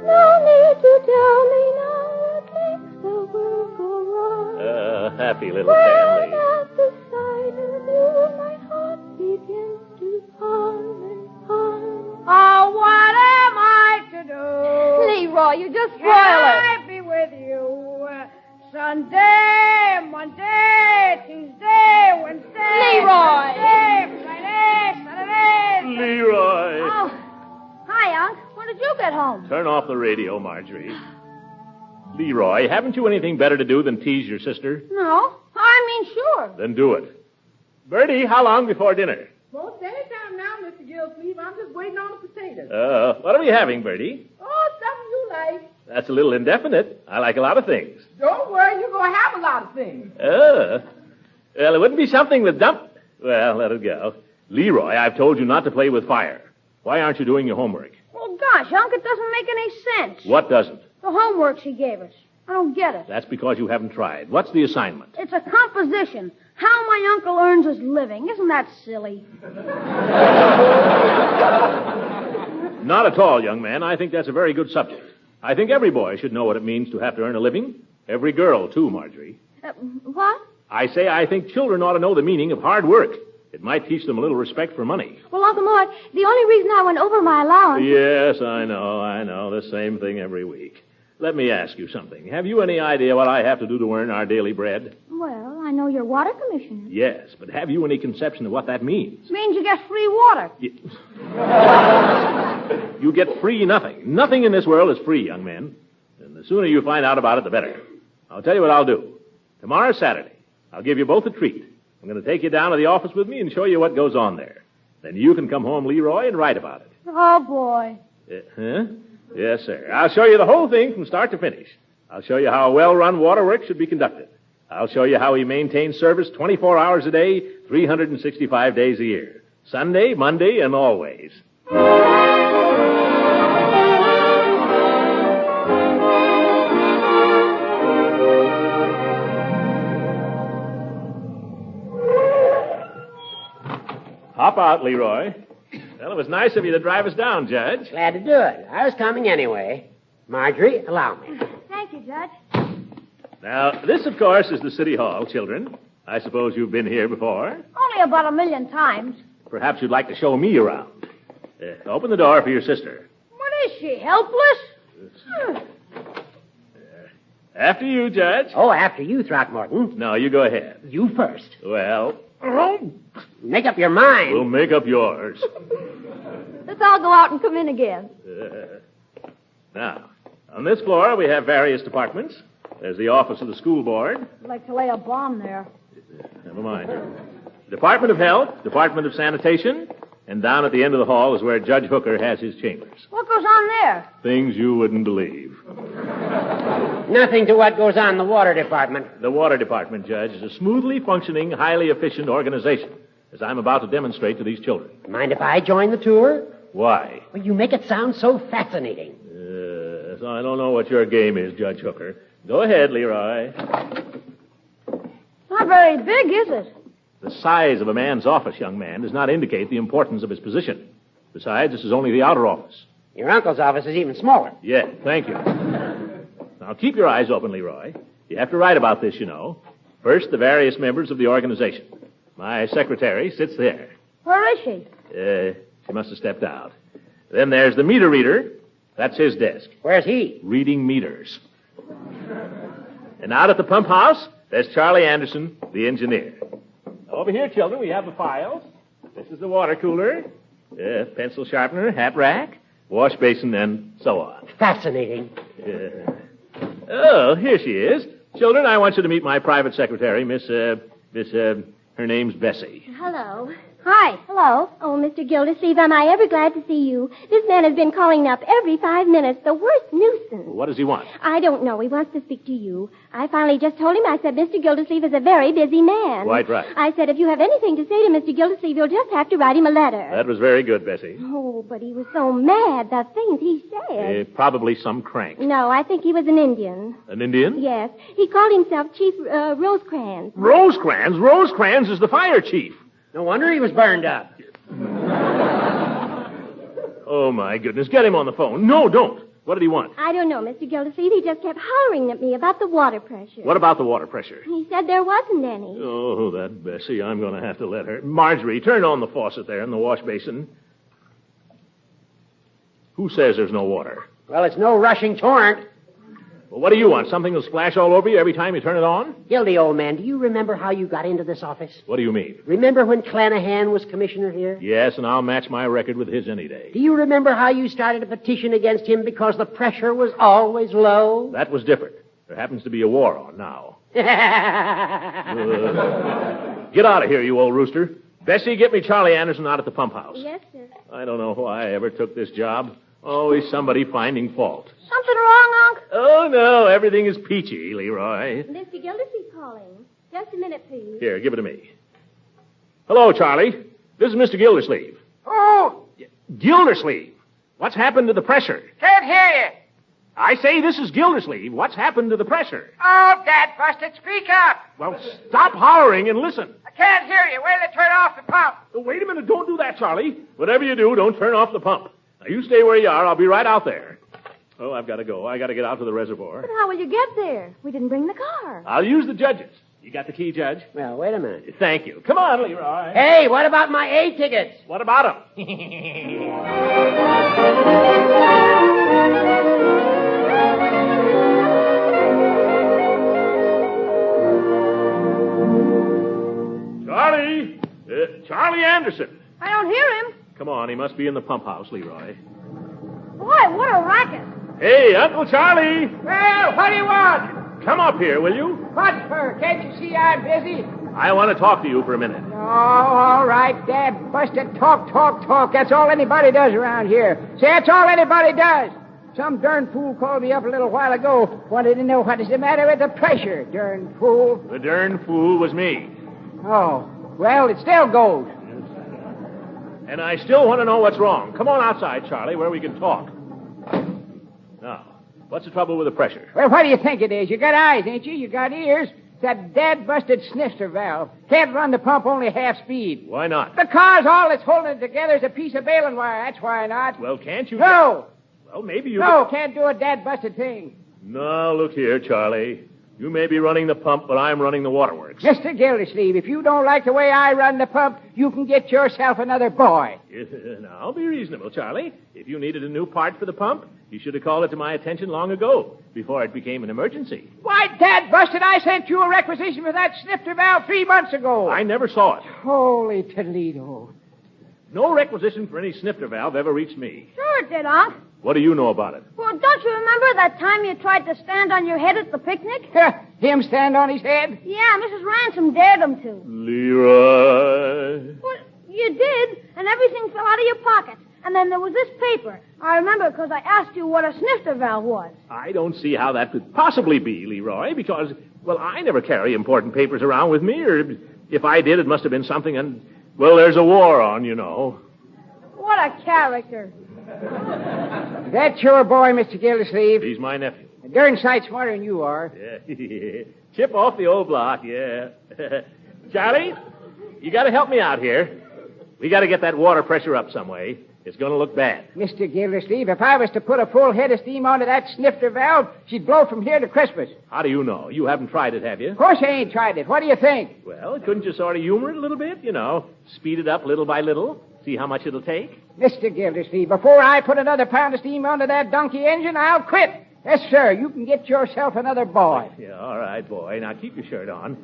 No need to tell me now what makes the world go wrong. Happy little family. When at the sight of you, my heart begins to hum and hum. Oh, what am I to do? Leroy, you just spoil Can I be with you? Sunday, Monday, Tuesday, Wednesday, Leroy! Thursday, Friday, Saturday. Leroy! Oh, hi, Unc. When did you get home? Turn off the radio, Marjorie. Leroy, haven't you anything better to do than tease your sister? No, I mean sure. Then do it. Bertie, how long before dinner? Most any time now, Mr. Gildersleeve. I'm just waiting on the potatoes. What are we having, Bertie? Oh, something you like. That's a little indefinite. I like a lot of things. Don't worry, you're going to have a lot of things. Well, it wouldn't be something with Well, let it go. Leroy, I've told you not to play with fire. Why aren't you doing your homework? Well, gosh, Unc, it doesn't make any sense. What doesn't? The homework she gave us. I don't get it. That's because you haven't tried. What's the assignment? It's a composition. How my uncle earns his living. Isn't that silly? Not at all, young man. I think that's a very good subject. I think every boy should know what it means to have to earn a living. Every girl, too, Marjorie. What? I say I think children ought to know the meaning of hard work. It might teach them a little respect for money. Well, Uncle Mort, the only reason I went over my allowance... Yes, I know. The same thing every week. Let me ask you something. Have you any idea what I have to do to earn our daily bread? Well, I know you're water commissioner. Yes, but have you any conception of what that means? It means you get free water. You get free nothing. Nothing in this world is free, young man. And the sooner you find out about it, the better. I'll tell you what I'll do. Tomorrow's Saturday. I'll give you both a treat. I'm going to take you down to the office with me and show you what goes on there. Then you can come home, Leroy, and write about it. Oh, boy. Huh? Yes, sir. I'll show you the whole thing from start to finish. I'll show you how a well-run waterworks should be conducted. I'll show you how we maintain service 24 hours a day, 365 days a year. Sunday, Monday, and always. Hop out, Leroy. Well, it was nice of you to drive us down, Judge. Glad to do it. I was coming anyway. Marjorie, allow me. Thank you, Judge. Now, this, of course, is the City Hall, children. I suppose you've been here before. Only about 1,000,000 times. Perhaps you'd like to show me around. Open the door for your sister. What is she, helpless? After you, Judge. Oh, after you, Throckmorton. No, you go ahead. You first. Well, Make up your mind. we'll make up yours. Let's all go out and come in again. Now, on this floor, we have various departments. There's the office of the school board. I'd like to lay a bomb there. Never mind. Department of Health, Department of Sanitation, and down at the end of the hall is where Judge Hooker has his chambers. What goes on there? Things you wouldn't believe. Nothing to what goes on in the water department. The Water Department, Judge, is a smoothly functioning, highly efficient organization, as I'm about to demonstrate to these children. Mind if I join the tour? Why? Well, you make it sound so fascinating. So I don't know what your game is, Judge Hooker. Go ahead, Leroy. Not very big, is it? The size of a man's office, young man, does not indicate the importance of his position. Besides, this is only the outer office. Your uncle's office is even smaller. Yeah, thank you. Now, keep your eyes open, Leroy. You have to write about this, you know. First, the various members of the organization. My secretary sits there. Where is she? She must have stepped out. Then there's the meter reader. That's his desk. Where's he? Reading meters. And out at the pump house, there's Charlie Anderson, the engineer. Over here, children, we have the files. This is the water cooler, pencil sharpener, hat rack, wash basin, and so on. Fascinating. Oh, here she is. Children, I want you to meet my private secretary, her name's Bessie. Hello. Hi. Hello. Oh, Mr. Gildersleeve, am I ever glad to see you. This man has been calling up every 5 minutes. The worst nuisance. What does he want? I don't know. He wants to speak to you. I finally just told him, I said, Mr. Gildersleeve is a very busy man. Quite right. I said, if you have anything to say to Mr. Gildersleeve, you'll just have to write him a letter. That was very good, Bessie. Oh, but he was so mad, the things he said. Probably some crank. No, I think he was an Indian. An Indian? Yes. He called himself Chief Rosecrans. Rosecrans? Rosecrans is the fire chief. No wonder he was burned up. Oh, my goodness. Get him on the phone. No, don't. What did he want? I don't know, Mr. Gildersleeve. He just kept hollering at me about the water pressure. What about the water pressure? He said there wasn't any. Oh, that Bessie. I'm going to have to let her. Marjorie, turn on the faucet there in the wash basin. Who says there's no water? Well, it's no rushing torrent. Well, what do you want? Something will splash all over you every time you turn it on? Gildy, old man, do you remember how you got into this office? What do you mean? Remember when Clanahan was commissioner here? Yes, and I'll match my record with his any day. Do you remember how you started a petition against him because the pressure was always low? That was different. There happens to be a war on now. Get out of here, you old rooster. Bessie, get me Charlie Anderson out at the pump house. Yes, sir. I don't know why I ever took this job. Always somebody finding fault. Something wrong, Unc? Oh, no, everything is peachy, Leroy. Mr. Gildersleeve calling. Just a minute, please. Here, give it to me. Hello, Charlie. This is Mr. Gildersleeve. Oh, Gildersleeve? What's happened to the pressure? can't hear you. I say this is Gildersleeve. What's happened to the pressure? Oh, Dad busted, speak up. Well, stop hollering and listen. I can't hear you. Wait till they turn off the pump. Oh, wait a minute. Don't do that, Charlie. Whatever you do, don't turn off the pump. Now, you stay where you are. I'll be right out there. Oh, I've got to go. I got to get out to the reservoir. But how will you get there? We didn't bring the car. I'll use the judges. You got the key, Judge? Well, wait a minute. Thank you. Come on, Leroy. Hey, what about my A tickets? What about them? Charlie! Charlie Anderson. I don't hear him. Come on, he must be in the pump house, Leroy. Boy, what a racket. Hey, Uncle Charlie! Well, what do you want? Come up here, will you? What for? Can't you see I'm busy? I want to talk to you for a minute. Oh, all right, Dad busted. Talk. That's all anybody does around here. Say, that's all anybody does. Some darn fool called me up a little while ago. Wanted to know what is the matter with the pressure. Darn fool. The darn fool was me. Oh, well, it still goes. And I still want to know what's wrong. Come on outside, Charlie, where we can talk. Now, what's the trouble with the pressure? Well, what do you think it is? You got eyes, ain't you? You got ears. It's that dad-busted snifter valve. Can't run the pump only half speed. Why not? Because all that's holding it together is a piece of baling wire. That's why not. Well, can't you... No. Well, maybe you... No, can't do a dad-busted thing. No, look here, Charlie. You may be running the pump, but I'm running the waterworks. Mr. Gildersleeve, if you don't like the way I run the pump, you can get yourself another boy. Now, be reasonable, Charlie. If you needed a new part for the pump, you should have called it to my attention long ago, before it became an emergency. Why, Dad busted, I sent you a requisition for that snifter valve 3 months ago. I never saw it. Holy Toledo. No requisition for any snifter valve ever reached me. Sure it did, Unc. What do you know about it? Well, don't you remember that time you tried to stand on your head at the picnic? Him stand on his head? Yeah, Mrs. Ransom dared him to. Leroy. Well, you did, and everything fell out of your pockets. And then there was this paper. I remember because I asked you what a snifter valve was. I don't see how that could possibly be, Leroy, because, well, I never carry important papers around with me, or if I did, it must have been something, and, well, there's a war on, you know. What a character. That's your boy, Mr. Gildersleeve. He's my nephew. A darn sight smarter than you are. Yeah. Chip off the old block, yeah. Charlie, you got to help me out here. We got to get that water pressure up some way. It's going to look bad. Mr. Gildersleeve, if I was to put a full head of steam onto that snifter valve, she'd blow from here to Christmas. How do you know? You haven't tried it, have you? Of course I ain't tried it. What do you think? Well, couldn't you sort of humor it a little bit? You know, speed it up little by little, see how much it'll take? Mr. Gildersleeve, before I put another pound of steam onto that donkey engine, I'll quit. Yes, sir, you can get yourself another boy. Yeah, all right, boy. Now keep your shirt on.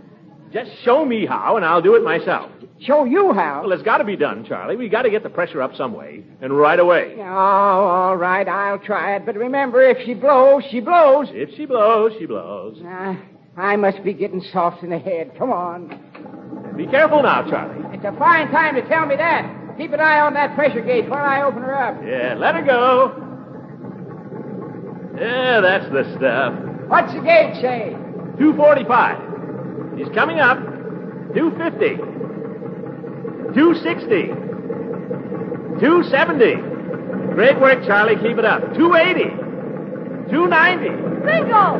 Just show me how, and I'll do it myself. Show you how? Well, it's got to be done, Charlie. We got to get the pressure up some way, and right away. Oh, all right, I'll try it. But remember, if she blows, she blows. If she blows, she blows. I must be getting soft in the head. Come on. Be careful now, Charlie. It's a fine time to tell me that. Keep an eye on that pressure gauge while I open her up. Yeah, let her go. Yeah, that's the stuff. What's the gauge say? 245. He's coming up. 250. 260. 270. Great work, Charlie. Keep it up. 280. 290. Bingo!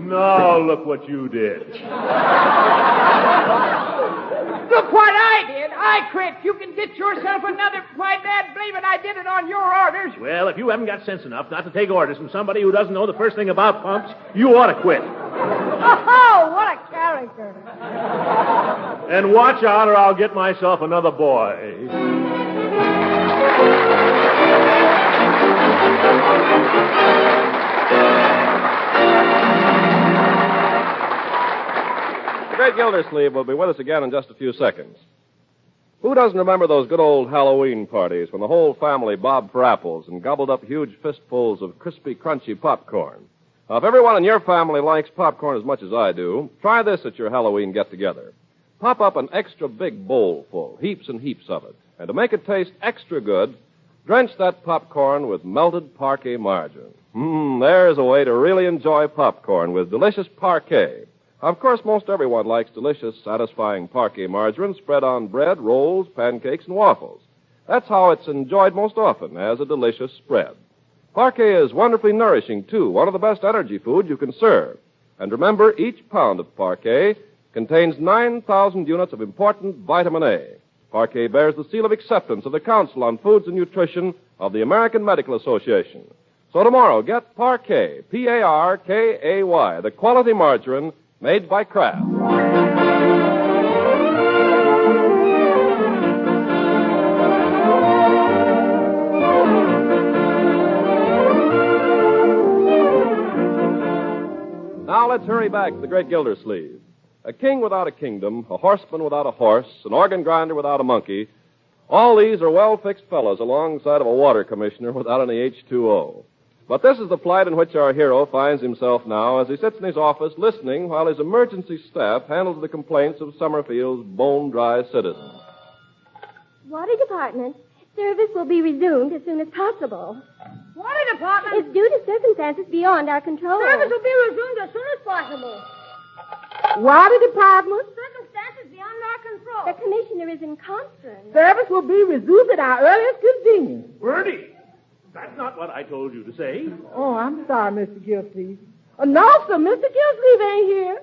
Now look what you did. Look what I did. I quit. You can get yourself another. Why, Dad, believe it, I did it on your orders. Well, if you haven't got sense enough not to take orders from somebody who doesn't know the first thing about pumps, you ought to quit. Oh, what a character. And watch out or I'll get myself another boy. The great Gildersleeve will be with us again in just a few seconds. Who doesn't remember those good old Halloween parties when the whole family bobbed for apples and gobbled up huge fistfuls of crispy, crunchy popcorn? Now, if everyone in your family likes popcorn as much as I do, try this at your Halloween get-together. Pop up an extra big bowl full, heaps and heaps of it. And to make it taste extra good, drench that popcorn with melted parquet margarine. There's a way to really enjoy popcorn with delicious parquet. Of course, most everyone likes delicious, satisfying parquet margarine spread on bread, rolls, pancakes, and waffles. That's how it's enjoyed most often, as a delicious spread. Parquet is wonderfully nourishing, too, one of the best energy food you can serve. And remember, each pound of parquet contains 9,000 units of important vitamin A. Parquet bears the seal of acceptance of the Council on Foods and Nutrition of the American Medical Association. So tomorrow, get Parquet, P-A-R-K-A-Y, the quality margarine made by Kraft. Now let's hurry back to the great Gildersleeve. A king without a kingdom, a horseman without a horse, an organ grinder without a monkey. All these are well-fixed fellows alongside of a water commissioner without any H2O. But this is the plight in which our hero finds himself now as he sits in his office listening while his emergency staff handles the complaints of Summerfield's bone-dry citizens. Water department. Service will be resumed as soon as possible. Water department? It's due to circumstances beyond our control. Service will be resumed as soon as possible. Water department? Circumstances beyond our control. The commissioner is in conference. Service will be resumed at our earliest convenience. Bertie, that's not what I told you to say. Oh, I'm sorry, Mr. Gildersleeve. No, sir, Mr. Gildersleeve ain't here.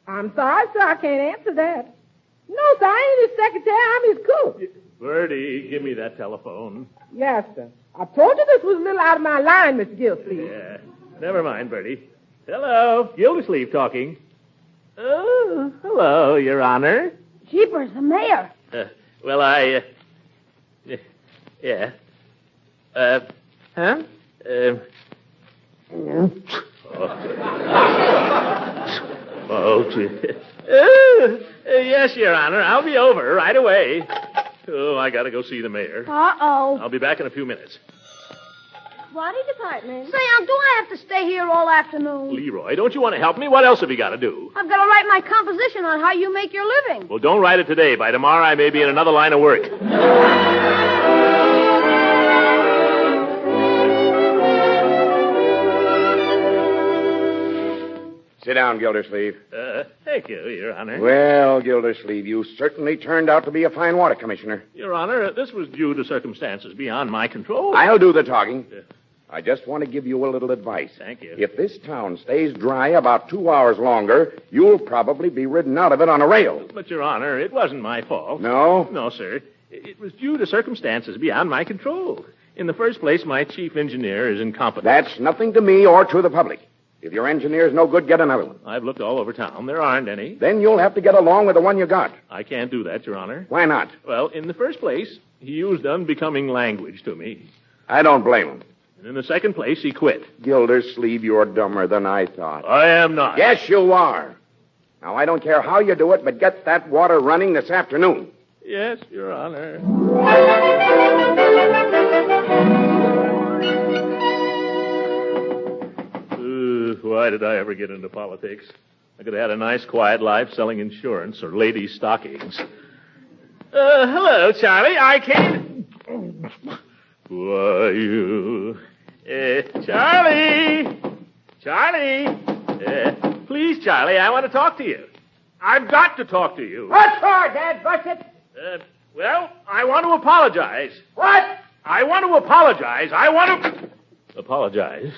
I'm sorry, sir. I can't answer that. No, sir. I ain't his secretary. I'm his cook. Bertie, give me that telephone. Yes, sir. I told you this was a little out of my line, Mr. Gildersleeve. Yeah. Never mind, Bertie. Hello. Gildersleeve talking. Oh, hello, Your Honor. Jeepers, the mayor. Well, yeah. Huh? Yes, Your Honor. I'll be over right away. Oh, I gotta go see the mayor. Uh-oh. I'll be back in a few minutes. Water department. Say, do I have to stay here all afternoon? Leroy, don't you want to help me? What else have you got to do? I've got to write my composition on how you make your living. Well, don't write it today. By tomorrow, I may be in another line of work. Sit down, Gildersleeve. Thank you, Your Honor. Well, Gildersleeve, you certainly turned out to be a fine water commissioner. Your Honor, this was due to circumstances beyond my control. I'll do the talking. I just want to give you a little advice. Thank you. If this town stays dry about 2 hours longer, you'll probably be ridden out of it on a rail. But, Your Honor, it wasn't my fault. No? No, sir. It was due to circumstances beyond my control. In the first place, my chief engineer is incompetent. That's nothing to me or to the public. If your engineer's no good, get another one. I've looked all over town. There aren't any. Then you'll have to get along with the one you got. I can't do that, Your Honor. Why not? Well, in the first place, he used unbecoming language to me. I don't blame him. And in the second place, he quit. Gildersleeve, you're dumber than I thought. I am not. Yes, you are. Now, I don't care how you do it, but get that water running this afternoon. Yes, Your Honor. Why did I ever get into politics? I could have had a nice, quiet life selling insurance or ladies' stockings. Hello, Charlie. I came... Who are you? Charlie! Charlie! Please, Charlie, I want to talk to you. I've got to talk to you. What for, Dad? Busted? Well, I want to apologize. What? I want to apologize. I want to... Apologize?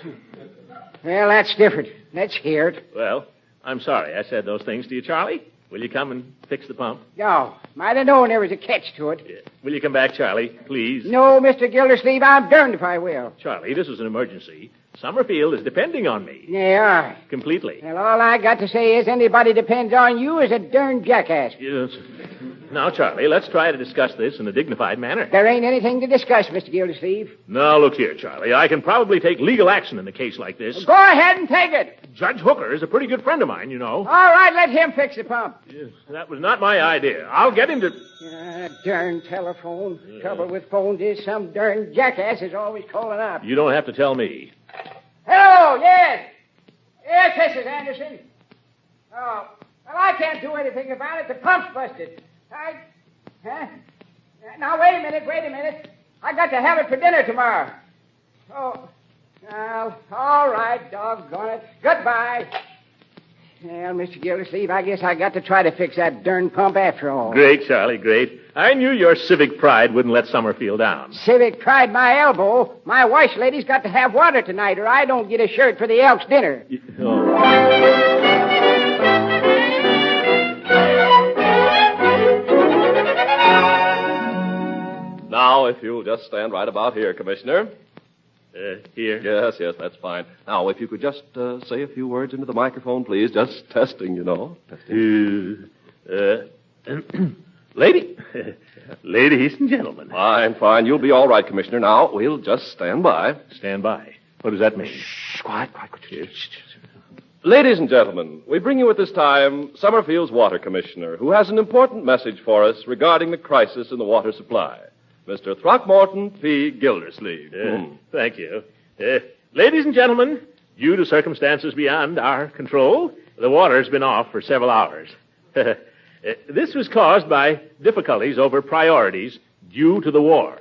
Well, that's different. Let's hear it. Well, I'm sorry I said those things to you, Charlie. Will you come and fix the pump? No. Might have known there was a catch to it. Yeah. Will you come back, Charlie, please? No, Mr. Gildersleeve, I'm darned if I will. Charlie, this is an emergency. Summerfield is depending on me. Yeah. Completely. Well, all I got to say is anybody depends on you is a darn jackass. Yes. Now, Charlie, let's try to discuss this in a dignified manner. There ain't anything to discuss, Mr. Gildersleeve. Now, look here, Charlie. I can probably take legal action in a case like this. Well, go ahead and take it. Judge Hooker is a pretty good friend of mine, you know. All right, let him fix the pump. Yes, that was not my idea. I'll get him to... Darn telephone. Yeah. Trouble with phones is some darn jackass is always calling up. You don't have to tell me. Hello, yes. Yes, Mrs. Anderson. Oh, well, I can't do anything about it. The pump's busted. Huh? Now, wait a minute. I got to have it for dinner tomorrow. Oh, well, all right, doggone it. Goodbye. Well, Mr. Gildersleeve, I guess I got to try to fix that darn pump after all. Great, Charlie, great. I knew your civic pride wouldn't let Summerfield down. Civic pride my elbow. My wash lady's got to have water tonight, or I don't get a shirt for the Elks' dinner. Now, if you'll just stand right about here, Commissioner. Here? Yes, that's fine. Now, if you could just say a few words into the microphone, please. Just testing, you know. Testing. Ladies and gentlemen. Fine. You'll be all right, Commissioner. Now, we'll just stand by. Stand by? What does that mean? Shh, quiet. Ladies and gentlemen, we bring you at this time Summerfield's Water Commissioner, who has an important message for us regarding the crisis in the water supply. Mr. Throckmorton P. Gildersleeve. Thank you. Ladies and gentlemen, due to circumstances beyond our control, the water's been off for several hours. This was caused by difficulties over priorities due to the war.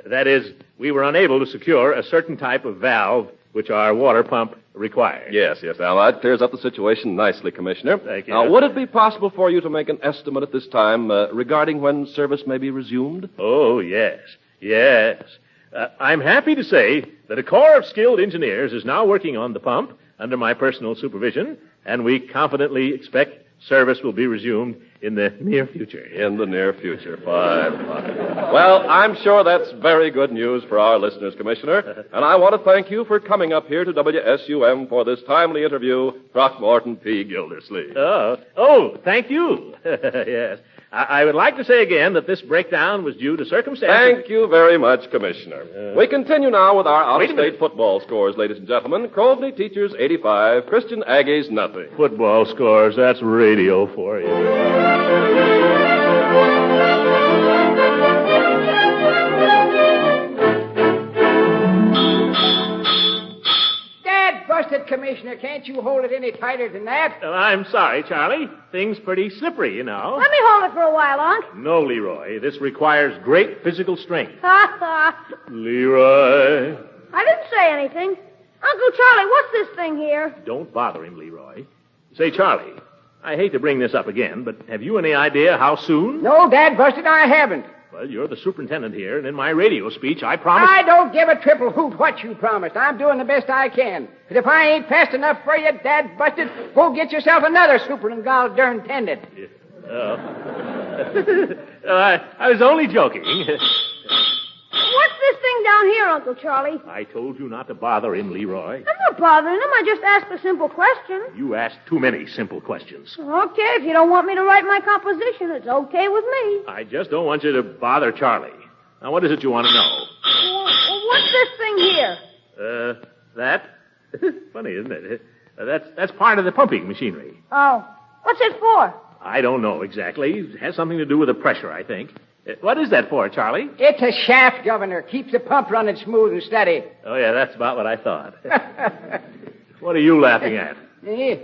That is, we were unable to secure a certain type of valve which our water pump required. Yes. Now, that clears up the situation nicely, Commissioner. Thank you. Now, would it be possible for you to make an estimate at this time regarding when service may be resumed? Oh, yes. I'm happy to say that a corps of skilled engineers is now working on the pump under my personal supervision, and we confidently expect Service will be resumed in the near future. In the near future. Fine. Well, I'm sure that's very good news for our listeners, Commissioner. And I want to thank you for coming up here to WSUM for this timely interview, Throckmorton P. Gildersleeve. Thank you. Yes. I would like to say again that this breakdown was due to circumstances. Thank you very much, Commissioner. We continue now with our out-of-state football scores, ladies and gentlemen. Crowley Teachers 85, Christian Aggies nothing. Football scores, that's radio for you. Busted, Commissioner. Can't you hold it any tighter than that? I'm sorry, Charlie. Thing's pretty slippery, you know. Let me hold it for a while, Unc. No, Leroy. This requires great physical strength. Ha ha. Leroy. I didn't say anything. Uncle Charlie, what's this thing here? Don't bother him, Leroy. Say, Charlie, I hate to bring this up again, but have you any idea how soon? No, Dad, Busted, I haven't. Well, you're the superintendent here, and in my radio speech, I promised... I don't give a triple hoot what you promised. I'm doing the best I can. But if I ain't fast enough for you, Dad Busted, go get yourself another superintendent. I was only joking. What's this thing down here, Uncle Charlie? I told you not to bother him, Leroy. I'm not bothering him. I just asked a simple question. You asked too many simple questions. Okay, if you don't want me to write my composition, it's okay with me. I just don't want you to bother Charlie. Now, what is it you want to know? Well, what's this thing here? That? Funny, isn't it? That's part of the pumping machinery. Oh. What's it for? I don't know exactly. It has something to do with the pressure, I think. What is that for, Charlie? It's a shaft, Governor. Keeps the pump running smooth and steady. Oh, yeah, that's about what I thought. What are you laughing at?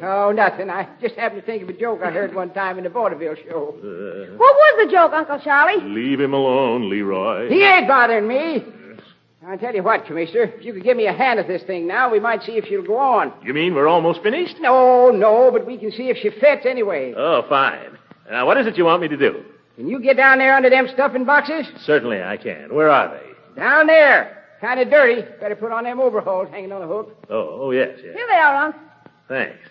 Oh, nothing. I just happened to think of a joke I heard one time in the vaudeville show. What was the joke, Uncle Charlie? Leave him alone, Leroy. He ain't bothering me. I'll tell you what, Commissioner. If you could give me a hand at this thing now, we might see if she'll go on. You mean we're almost finished? No, but we can see if she fits anyway. Oh, fine. Now, what is it you want me to do? Can you get down there under them stuffing boxes? Certainly I can. Where are they? Down there. Kind of dirty. Better put on them overalls hanging on a hook. Oh, yes. Here they are, Unc. Thanks.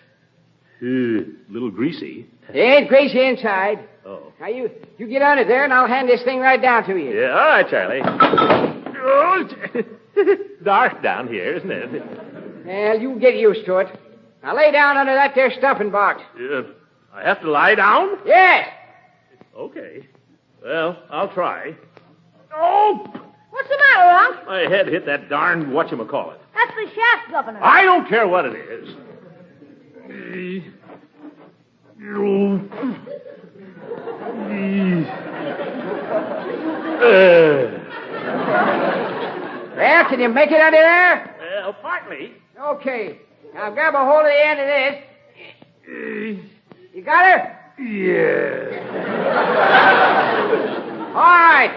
A little greasy. They ain't greasy inside. Oh. Now, you get under there, and I'll hand this thing right down to you. Yeah, all right, Charlie. Oh, dark down here, isn't it? Well, you get used to it. Now, lay down under that there stuffing box. I have to lie down? Yes. Okay. Well, I'll try. Oh! What's the matter, Unc? My head hit that darn whatchamacallit. That's the shaft, Governor. I don't care what it is. Well, can you make it under there? Well, partly. Okay. Now grab a hold of the end of this. You got her? Yeah. All right.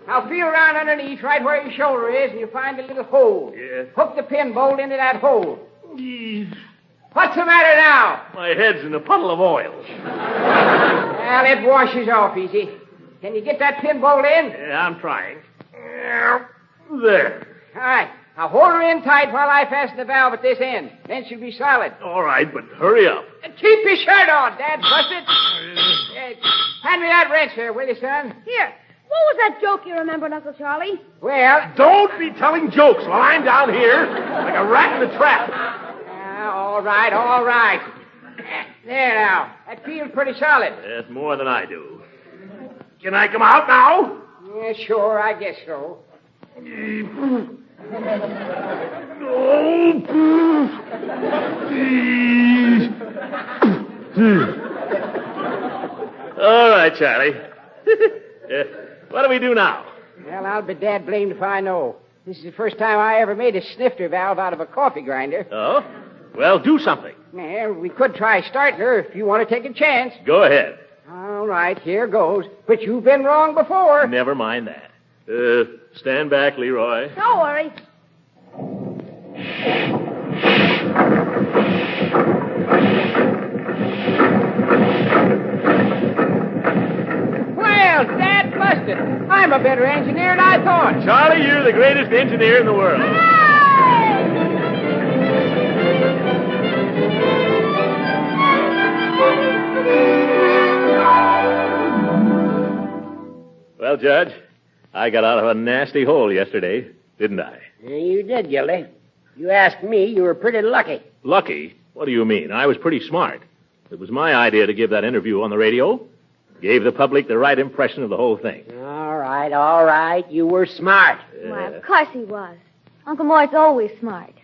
Now feel around underneath right where your shoulder is, and you'll find a little hole. Yeah. Hook the pin bolt into that hole. What's the matter now? My head's in a puddle of oil. Well, it washes off easy. Can you get that pin bolt in? Yeah, I'm trying. There. All right. Now hold her in tight while I fasten the valve at this end. Then she'll be solid. All right, but hurry up. And keep your shirt on, Dad. Busted. Hand me that wrench there, will you, son? Here. What was that joke you remembered, Uncle Charlie? Well... Don't be telling jokes while I'm down here like a rat in a trap. All right. There now. That feels pretty solid. That's more than I do. Can I come out now? Yeah, sure, I guess so. All right, Charlie. What do we do now? Well, I'll be dad blamed if I know. This is the first time I ever made a snifter valve out of a coffee grinder. Oh? Well, do something. Yeah, we could try starting her if you want to take a chance. Go ahead. All right, here goes. But you've been wrong before. Never mind that. Stand back, Leroy. Don't worry. Well, Dad busted. I'm a better engineer than I thought. Charlie, you're the greatest engineer in the world. Hooray! Well, Judge, I got out of a nasty hole yesterday, didn't I? Yeah, you did, Gildy. You asked me, you were pretty lucky. Lucky? What do you mean? I was pretty smart. It was my idea to give that interview on the radio. Gave the public the right impression of the whole thing. All right. You were smart. Why, of course he was. Uncle Mort's always smart.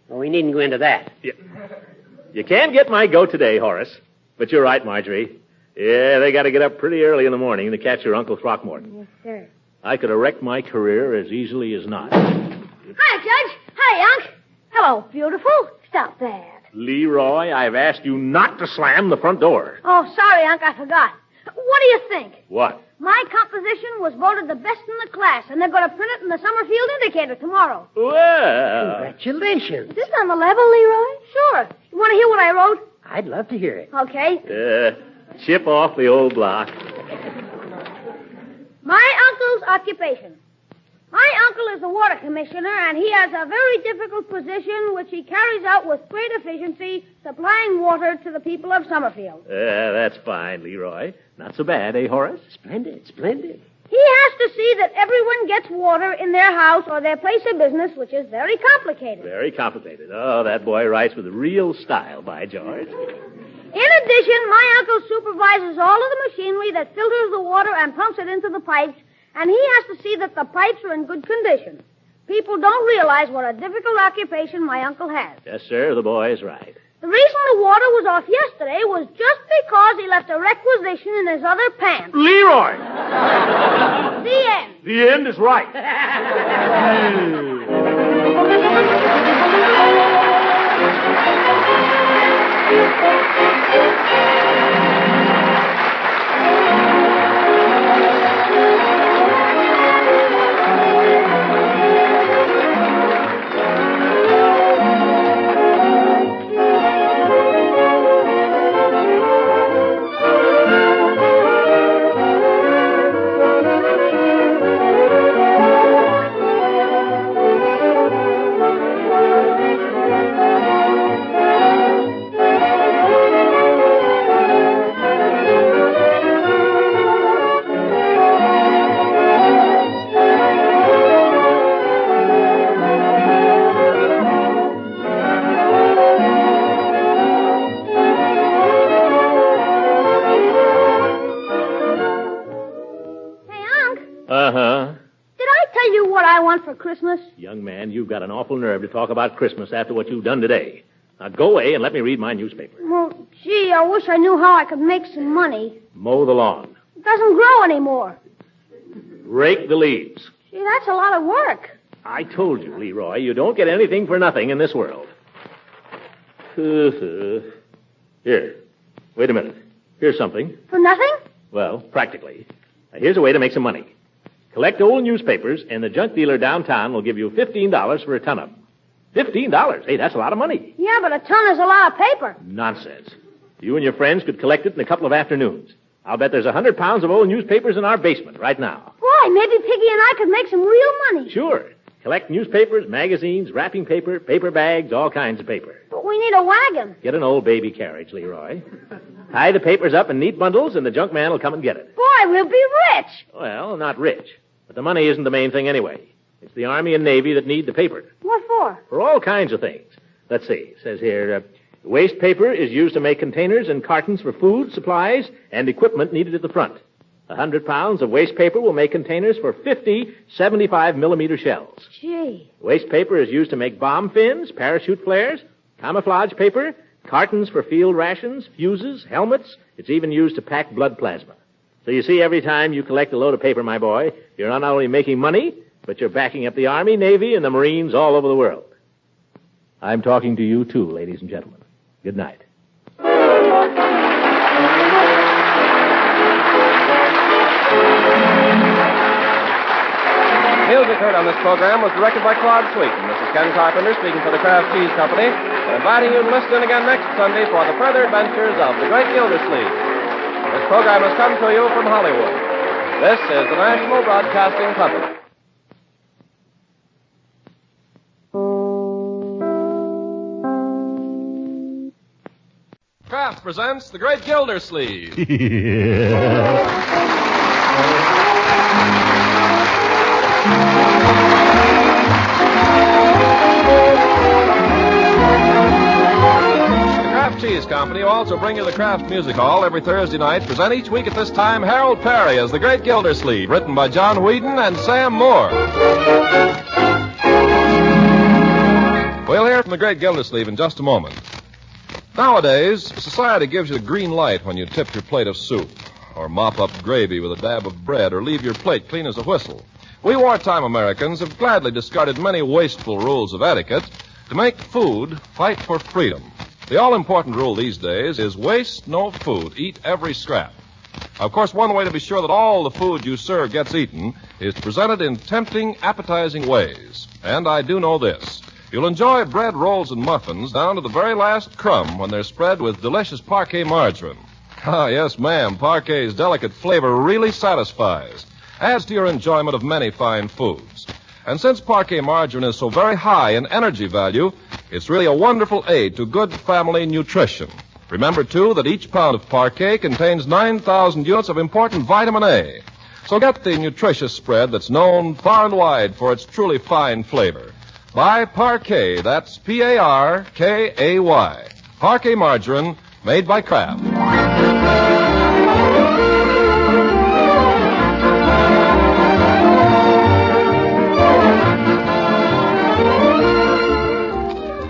Well, we needn't go into that. You can't get my goat today, Horace. But you're right, Marjorie. Yeah, they got to get up pretty early in the morning to catch your Uncle Throckmorton. Yes, sir. I could have wrecked my career as easily as not. Hi, Judge. Hi, Unc. Hello, beautiful. Stop that. Leroy, I've asked you not to slam the front door. Oh, sorry, Unc. I forgot. What do you think? What? My composition was voted the best in the class, and they're going to print it in the Summerfield Indicator tomorrow. Well. Congratulations. Is this on the level, Leroy? Sure. You want to hear what I wrote? I'd love to hear it. Okay. Chip off the old block. My uncle's occupation. My uncle is the water commissioner, and he has a very difficult position which he carries out with great efficiency, supplying water to the people of Summerfield. That's fine, Leroy. Not so bad, eh, Horace? Splendid. He has to see that everyone gets water in their house or their place of business, which is very complicated. Very complicated. Oh, that boy writes with real style, by George. In addition, my uncle supervises all of the machinery that filters the water and pumps it into the pipes, and he has to see that the pipes are in good condition. People don't realize what a difficult occupation my uncle has. Yes, sir, the boy is right. The reason the water was off yesterday was just because he left a requisition in his other pants. Leroy! The end. The end is right. For Christmas? Young man, you've got an awful nerve to talk about Christmas after what you've done today. Now go away and let me read my newspaper. Well, gee, I wish I knew how I could make some money. Mow the lawn. It doesn't grow anymore. Rake the leaves. Gee, that's a lot of work. I told you, Leroy, you don't get anything for nothing in this world. Here, wait a minute. Here's something. For nothing? Well, practically. Now, here's a way to make some money. Collect old newspapers, and the junk dealer downtown will give you $15 for a ton of them. $15? Hey, that's a lot of money. Yeah, but a ton is a lot of paper. Nonsense. You and your friends could collect it in a couple of afternoons. I'll bet there's 100 pounds of old newspapers in our basement right now. Boy, maybe Piggy and I could make some real money. Sure. Collect newspapers, magazines, wrapping paper, paper bags, all kinds of paper. But we need a wagon. Get an old baby carriage, Leroy. Tie the papers up in neat bundles, and the junk man will come and get it. Boy, we'll be rich. Well, not rich. But the money isn't the main thing anyway. It's the Army and Navy that need the paper. What for? For all kinds of things. Let's see. It says here, waste paper is used to make containers and cartons for food, supplies, and equipment needed at the front. 100 pounds of waste paper will make containers for 50 75-millimeter shells. Gee. Waste paper is used to make bomb fins, parachute flares, camouflage paper, cartons for field rations, fuses, helmets. It's even used to pack blood plasma. So you see, every time you collect a load of paper, my boy, you're not only making money, but you're backing up the Army, Navy, and the Marines all over the world. I'm talking to you, too, ladies and gentlemen. Good night. Music heard on this program was directed by Claude Sweeten. This is Ken Carpenter speaking for the Kraft Cheese Company, and inviting you to listen in again next Sunday for the further adventures of the great Gildersleeve. This program has come to you from Hollywood. This is the National Broadcasting Company. Kraft presents the great Gildersleeve. Company also bring you the Kraft Music Hall every Thursday night. Present each week at this time Harold Perry as the Great Gildersleeve, written by John Whedon and Sam Moore. We'll hear from the Great Gildersleeve in just a moment. Nowadays, society gives you the green light when you tip your plate of soup, or mop up gravy with a dab of bread, or leave your plate clean as a whistle. We wartime Americans have gladly discarded many wasteful rules of etiquette to make food fight for freedom. The all-important rule these days is waste no food, eat every scrap. Of course, one way to be sure that all the food you serve gets eaten is to present it in tempting, appetizing ways. And I do know this. You'll enjoy bread, rolls, and muffins down to the very last crumb when they're spread with delicious Parquet margarine. Ah, yes, ma'am, Parquet's delicate flavor really satisfies, adds to your enjoyment of many fine foods. And since Parquet margarine is so very high in energy value, it's really a wonderful aid to good family nutrition. Remember, too, that each pound of Parquet contains 9,000 units of important vitamin A. So get the nutritious spread that's known far and wide for its truly fine flavor. Buy Parquet, that's P-A-R-K-A-Y. Parquet margarine, made by Kraft.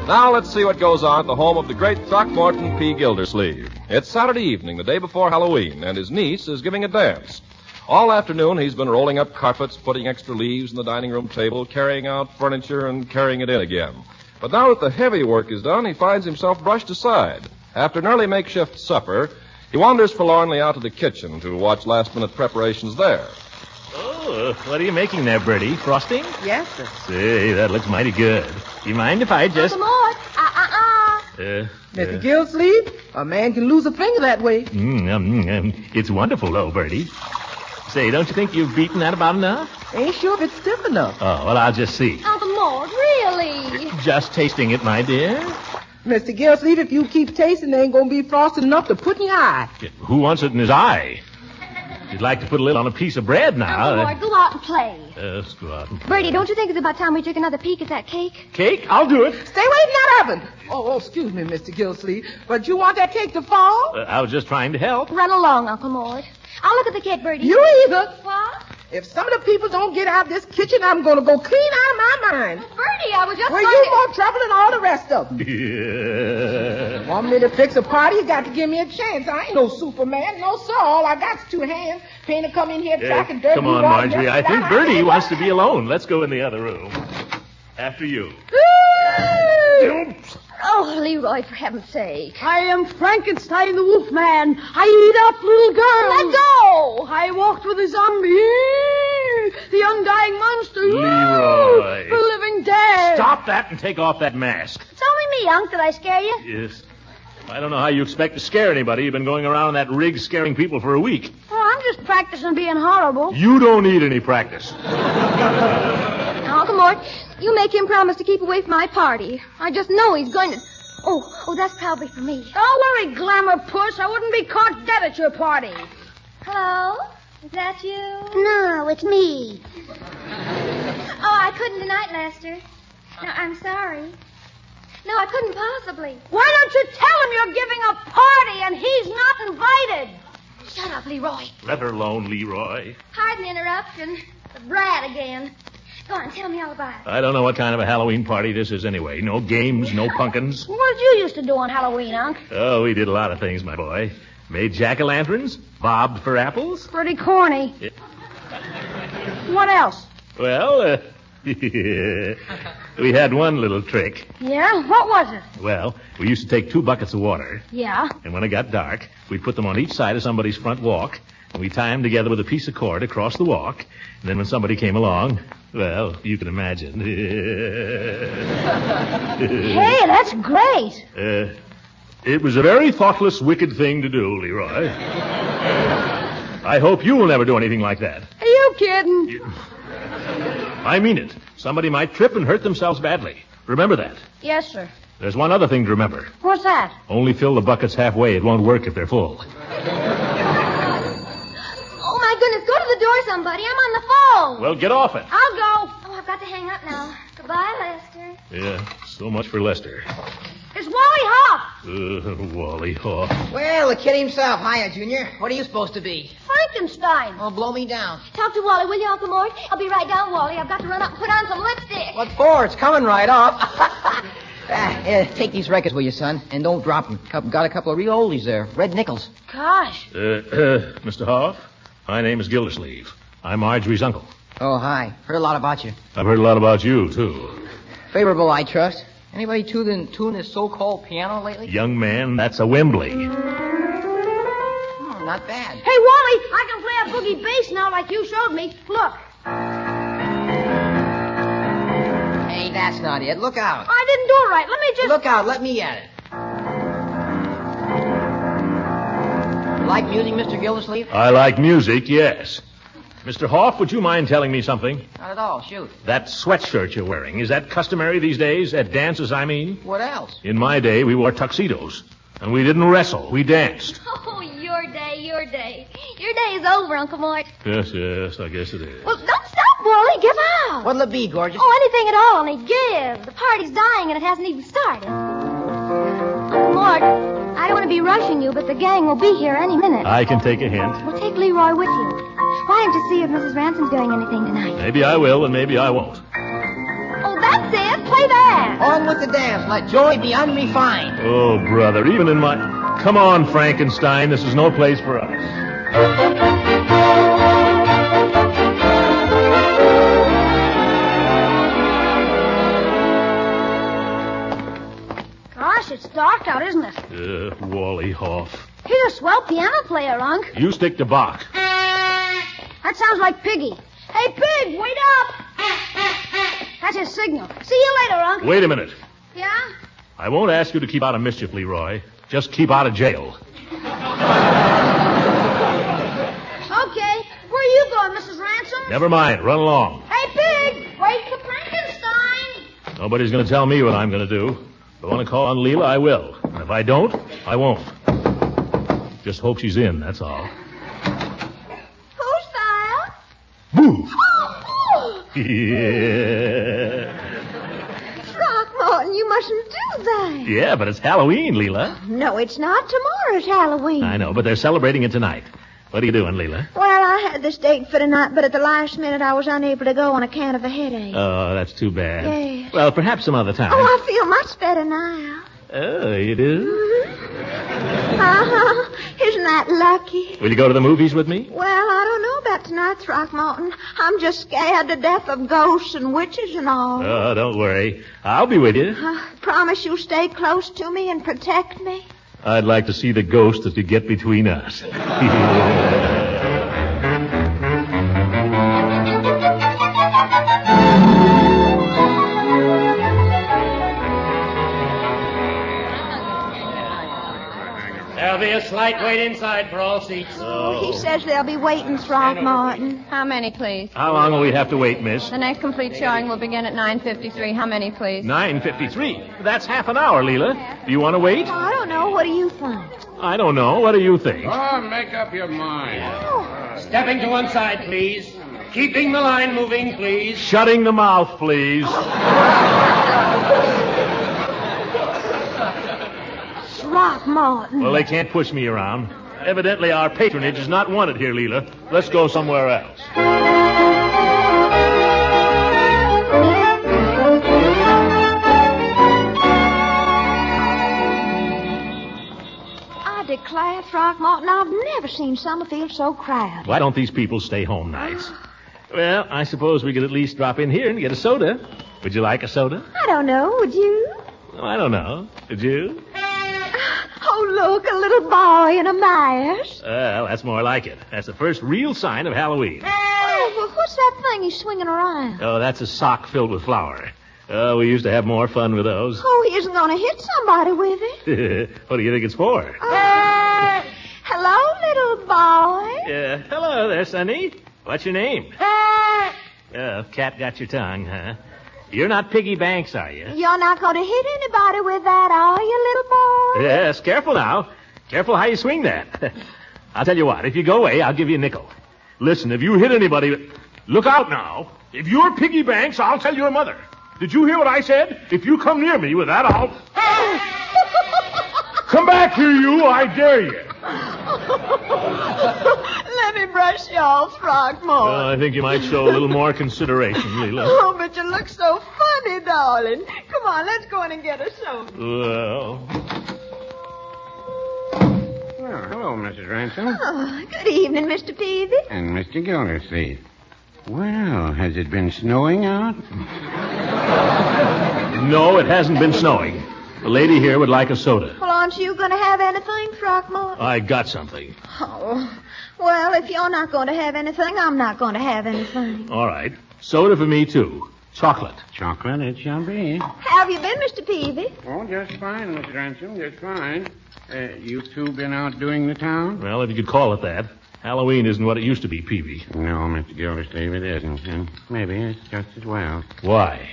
Now let's see what goes on at the home of the great Throckmorton P. Gildersleeve. It's Saturday evening, the day before Halloween, and his niece is giving a dance. All afternoon, he's been rolling up carpets, putting extra leaves on the dining room table, carrying out furniture, and carrying it in again. But now that the heavy work is done, he finds himself brushed aside. After an early makeshift supper, he wanders forlornly out to the kitchen to watch last-minute preparations there. Oh, what are you making there, Bertie? Frosting? Yes, sir. Say, that looks mighty good. Do you mind if I just... Uncle Mort. Mr. Gildersleeve, a man can lose a finger that way. It's wonderful, though, Bertie. Say, don't you think you've beaten that about enough? Ain't sure if it's stiff enough. Oh, well, I'll just see. Uncle Mort, really? Just tasting it, my dear. Mr. Gildersleeve, if you keep tasting, there ain't going to be frosting enough to put in your eye. Who wants it in his eye? If you'd like to put a little on a piece of bread now. Uncle Mort, go out and play. Let's go out and play. Bertie, don't you think it's about time we took another peek at that cake? Cake? I'll do it. Stay away from that oven. Oh, excuse me, Mr. Gildersleeve, but you want that cake to fall? I was just trying to help. Run along, Uncle Mort. I'll look at the cake, Bertie. You either. What? If some of the people don't get out of this kitchen, I'm going to go clean out of my mind. Bertie, I was just Well, you more trouble than all the rest of them. Yeah. Want me to fix a party? You got to give me a chance. I ain't no Superman. No, sir. All I got's 2 hands. Paint to come in here tracking dirt. Come on, Marjorie. I think Bertie wants to be alone. Let's go in the other room. After you. Oh, Leroy, for heaven's sake. I am Frankenstein the Wolfman. I eat up little girls. Let go! I walked with a zombie. The undying monster. Leroy. The living dead. Stop that and take off that mask. It's only me, Unc. Did I scare you? Yes. I don't know how you expect to scare anybody. You've been going around in that rig scaring people for a week. Oh, I'm just practicing being horrible. You don't need any practice. Now, Uncle Mort, you make him promise to keep away from my party. I just know he's going to... Oh, that's probably for me. Don't worry, Glamour Puss. I wouldn't be caught dead at your party. Hello? Is that you? No, it's me. Oh, I couldn't tonight, Lester. No, I'm sorry. No, I couldn't possibly. Why don't you tell him you're giving a party and he's not invited? Shut up, Leroy. Let her alone, Leroy. Pardon the interruption. The brat again. Go on, tell me all about it. I don't know what kind of a Halloween party this is anyway. No games, no pumpkins. What did you used to do on Halloween, Unc? Oh, we did a lot of things, my boy. Made jack-o'-lanterns, bobbed for apples. Pretty corny. Yeah. What else? Well, we had one little trick. Yeah? What was it? Well, we used to take 2 buckets of water. Yeah? And when it got dark, we'd put them on each side of somebody's front walk, and we'd tie them together with a piece of cord across the walk. And then when somebody came along, well, you can imagine. Hey, that's great. It was a very thoughtless, wicked thing to do, Leroy. I hope you will never do anything like that. Are you kidding? I mean it. Somebody might trip and hurt themselves badly. Remember that. Yes, sir. There's one other thing to remember. What's that? Only fill the buckets halfway. It won't work if they're full. Oh, my goodness. Go to the door, somebody. I'm on the phone. Well, get off it. I'll go. Oh, I've got to hang up now. Goodbye, Lester. Yeah, so much for Lester. It's Wally Hop. Wally Haw. Well, the kid himself. Hiya, Junior. What are you supposed to be? Frankenstein. Oh, blow me down. Talk to Wally, will you, Uncle Mort? I'll be right down, Wally. I've got to run up and put on some lipstick. What for? It's coming right off. Take these records, will you, son? And don't drop them. Got a couple of real oldies there. Red nickels. Gosh. Mr. Hoff, my name is Gildersleeve. I'm Marjorie's uncle. Oh, hi. Heard a lot about you. I've heard a lot about you, too. Favorable, I trust. Anybody tune this so-called piano lately? Young man, that's a Wembley. Oh, not bad. Hey, Wally, I can play a boogie bass now like you showed me. Look. Hey, that's not it. Look out. I didn't do it right. Let me just... Look out. Let me at it. You like music, Mr. Gildersleeve? I like music, yes. Mr. Hoff, would you mind telling me something? Not at all. Shoot. That sweatshirt you're wearing, is that customary these days? At dances, I mean? What else? In my day, we wore tuxedos. And we didn't wrestle. We danced. Oh, your day, your day. Your day is over, Uncle Mort. Yes, I guess it is. Well, don't stop, Wally. Give out. What'll it be, gorgeous? Oh, anything at all, only give. The party's dying and it hasn't even started. Uncle Mort, I don't want to be rushing you, but the gang will be here any minute. I can take a hint. Well, take Leroy with you. Why don't you see if Mrs. Ransom's doing anything tonight? Maybe I will, and maybe I won't. Oh, that's it. Play that. On with the dance. Let joy be unrefined. Oh, brother, even in my... Come on, Frankenstein. This is no place for us. Gosh, it's dark out, isn't it? Wally Hoff. He's a swell piano player, Unc. You stick to Bach. That sounds like Piggy. Hey, Pig, wait up! That's his signal. See you later, Unc. Wait a minute. Yeah? I won't ask you to keep out of mischief, Leroy. Just keep out of jail. Okay. Where are you going, Mrs. Ransom? Never mind. Run along. Hey, Pig, wait for Frankenstein. Nobody's going to tell me what I'm going to do. If I want to call on Leila, I will. And if I don't, I won't. Just hope she's in, that's all. Who's there? Move! Yeah. Throckmorton, you mustn't do that. Yeah, but it's Halloween, Leila. No, it's not. Tomorrow's Halloween. I know, but they're celebrating it tonight. What are you doing, Leila? Well, I had this date for tonight, but at the last minute I was unable to go on account of a headache. Oh, that's too bad. Yes. Well, perhaps some other time. Oh, I feel much better now. Oh, you do? Uh-huh. Isn't that lucky? Will you go to the movies with me? Well, I don't know about tonight, Throckmorton. I'm just scared to death of ghosts and witches and all. Oh, don't worry. I'll be with you. Promise you'll stay close to me and protect me? I'd like to see the ghost that could get between us. There'll be a slight wait inside for all seats. Oh, he says they'll be waiting, Throckmorton. How many, please? How long will we have to wait, miss? The next complete showing will begin at 9:53. How many, please? 9:53. That's half an hour, Leila. Do you want to wait? Oh, I don't know. What do you think? I don't know. What do you think? Oh, make up your mind. Stepping to one side, please. Keeping the line moving, please. Shutting the mouth, please. Throckmorton. Well, they can't push me around. Evidently, our patronage is not wanted here, Leila. Let's go somewhere else. I declare, Throckmorton, I've never seen Summerfield so crowded. Why don't these people stay home nights? Well, I suppose we could at least drop in here and get a soda. Would you like a soda? I don't know. Would you? Oh, I don't know. Would you? Oh, look, a little boy in a mask. Well, that's more like it. That's the first real sign of Halloween. Oh, well, what's that thing he's swinging around? Oh, that's a sock filled with flour. Oh, we used to have more fun with those. Oh, he isn't going to hit somebody with it. What do you think it's for? Hello, little boy. Hello there, Sonny. What's your name? Cat got your tongue, huh? You're not Piggy Banks, are you? You're not going to hit anybody with that, are you, little boy? Yes, careful now. Careful how you swing that. I'll tell you what, if you go away, I'll give you a nickel. Listen, if you hit anybody... Look out now. If you're Piggy Banks, I'll tell your mother. Did you hear what I said? If you come near me with that, I'll... back here, you. I dare you. Let me brush you off, Throckmorton. I think you might show a little more consideration, Leila. Oh, but you look so funny, darling. Come on, let's go in and get a soda. Well... Well, hello, Mrs. Ransom. Oh, good evening, Mr. Peavy. And Mr. Gildersleeve. Well, has it been snowing out? No, it hasn't been snowing. The lady here would like a soda. Well, aren't you going to have anything, Throckmorton? I got something. Oh, well, if you're not going to have anything, I'm not going to have anything. All right. Soda for me, too. Chocolate. Chocolate it shall be. How have you been, Mr. Peavy? Oh, just fine, Mrs. Ransom, just fine. You two been out doing the town? Well, if you could call it that. Halloween isn't what it used to be, Peavy. No, Mr. Gildersleeve, it isn't. And maybe it's just as well. Why?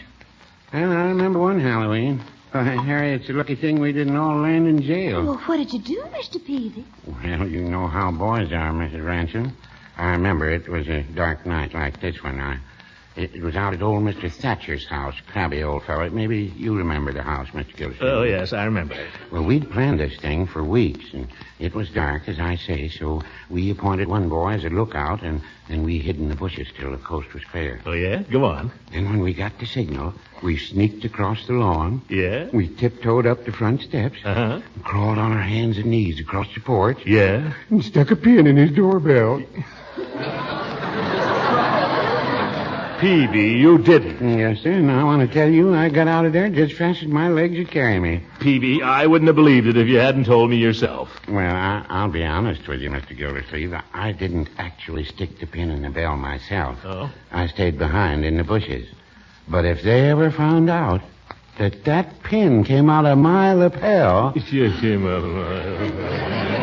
Well, I remember one Halloween. Harry, it's a lucky thing we didn't all land in jail. Well, what did you do, Mr. Peavy? Well, you know how boys are, Mrs. Ransom. I remember it was a dark night like this one. It was out at old Mr. Thatcher's house, crabby old fellow. Maybe you remember the house, Mr. Gildersleeve. Oh, yes, I remember it. Well, we'd planned this thing for weeks, and it was dark, as I say, so we appointed one boy as a lookout, and we hid in the bushes till the coast was clear. Oh, yeah? Go on. Then when we got the signal, we sneaked across the lawn. Yeah? We tiptoed up the front steps. Uh-huh. Crawled on our hands and knees across the porch. Yeah? And stuck a pin in his doorbell. Peavy, you didn't. Yes, sir, and I want to tell you, I got out of there just fast as my legs would carry me. Peavy, I wouldn't have believed it if you hadn't told me yourself. Well, I'll be honest with you, Mr. Gildersleeve. I didn't actually stick the pin in the bell myself. Oh? I stayed behind in the bushes. But if they ever found out that pin came out a mile lapel... It came out a mile.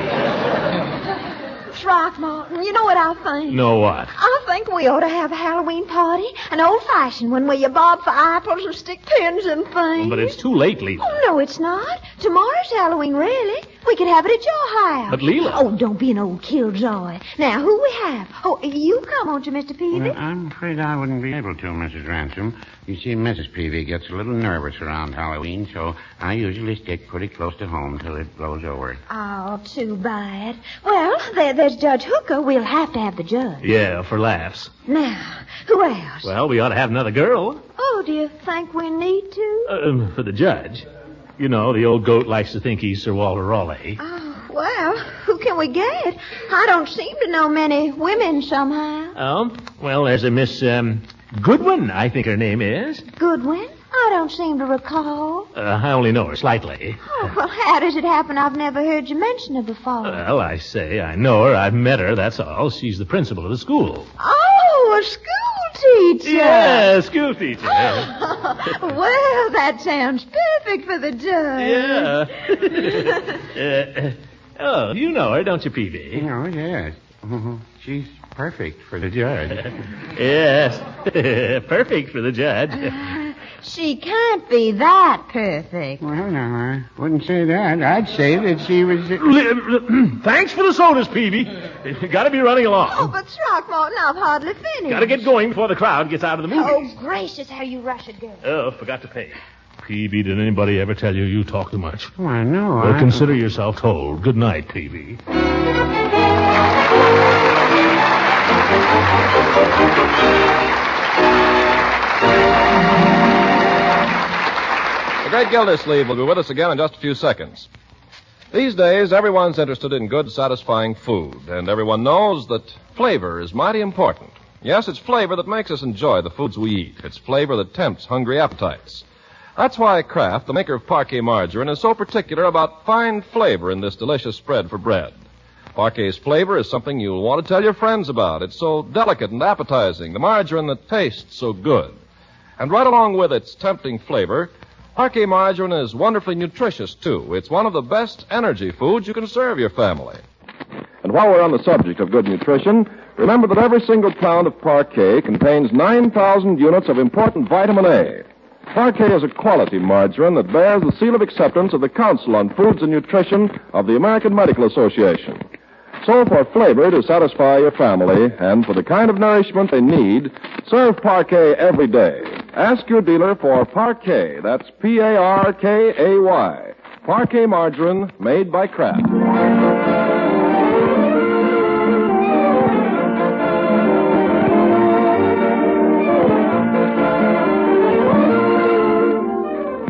Throckmorton, you know what I think? Know what? I think we ought to have a Halloween party, an old-fashioned one where you bob for apples and stick pins and things. But it's too late, Leila. Oh, no, it's not. Tomorrow's Halloween, really. We could have it at your house. But, Leila... Oh, don't be an old killjoy. Now, who we have? Oh, you come, won't you, Mr. Peavy? Well, I'm afraid I wouldn't be able to, Mrs. Ransom. You see, Mrs. Peavy gets a little nervous around Halloween, so I usually stick pretty close to home till it blows over. Oh, too bad. Well, there's Judge Hooker. We'll have to have the judge. Yeah, for laughs. Now, who else? Well, we ought to have another girl. Oh, do you think we need to? For the judge. You know, the old goat likes to think he's Sir Walter Raleigh. Oh, well, who can we get? I don't seem to know many women somehow. Oh, well, there's a Miss, Goodwin, I think her name is. Goodwin? I don't seem to recall. I only know her slightly. Oh, well, how does it happen I've never heard you mention her before? Well, I say, I know her. I've met her, that's all. She's the principal of the school. Oh, a school teacher. Yeah, school teacher. Well, that sounds perfect for the judge. Oh, you know her, don't you, Peavy? Oh, yes. She's perfect for the judge. Yes, perfect for the judge. She can't be that perfect. Well, no, I wouldn't say that. I'd say that she was... Thanks for the sodas, Peavy. Gotta be running along. Oh, but Throckmorton, I've hardly finished. Gotta get going before the crowd gets out of the movies. Oh, gracious, how you rush it, girl. Oh, forgot to pay. Peavy, did anybody ever tell you talk too much? Why, no. Well, consider yourself told. Good night, Peavy. The great Gildersleeve will be with us again in just a few seconds. These days, everyone's interested in good, satisfying food, and everyone knows that flavor is mighty important. Yes, it's flavor that makes us enjoy the foods we eat. It's flavor that tempts hungry appetites. That's why Kraft, the maker of Parquet margarine, is so particular about fine flavor in this delicious spread for bread. Parquet's flavor is something you'll want to tell your friends about. It's so delicate and appetizing, the margarine that tastes so good. And right along with its tempting flavor, Parquet margarine is wonderfully nutritious, too. It's one of the best energy foods you can serve your family. And while we're on the subject of good nutrition, remember that every single pound of Parquet contains 9,000 units of important vitamin A. Parquet is a quality margarine that bears the seal of acceptance of the Council on Foods and Nutrition of the American Medical Association. So for flavor to satisfy your family and for the kind of nourishment they need, serve Parquet every day. Ask your dealer for Parquet. That's Parkay. Parquet margarine made by Kraft.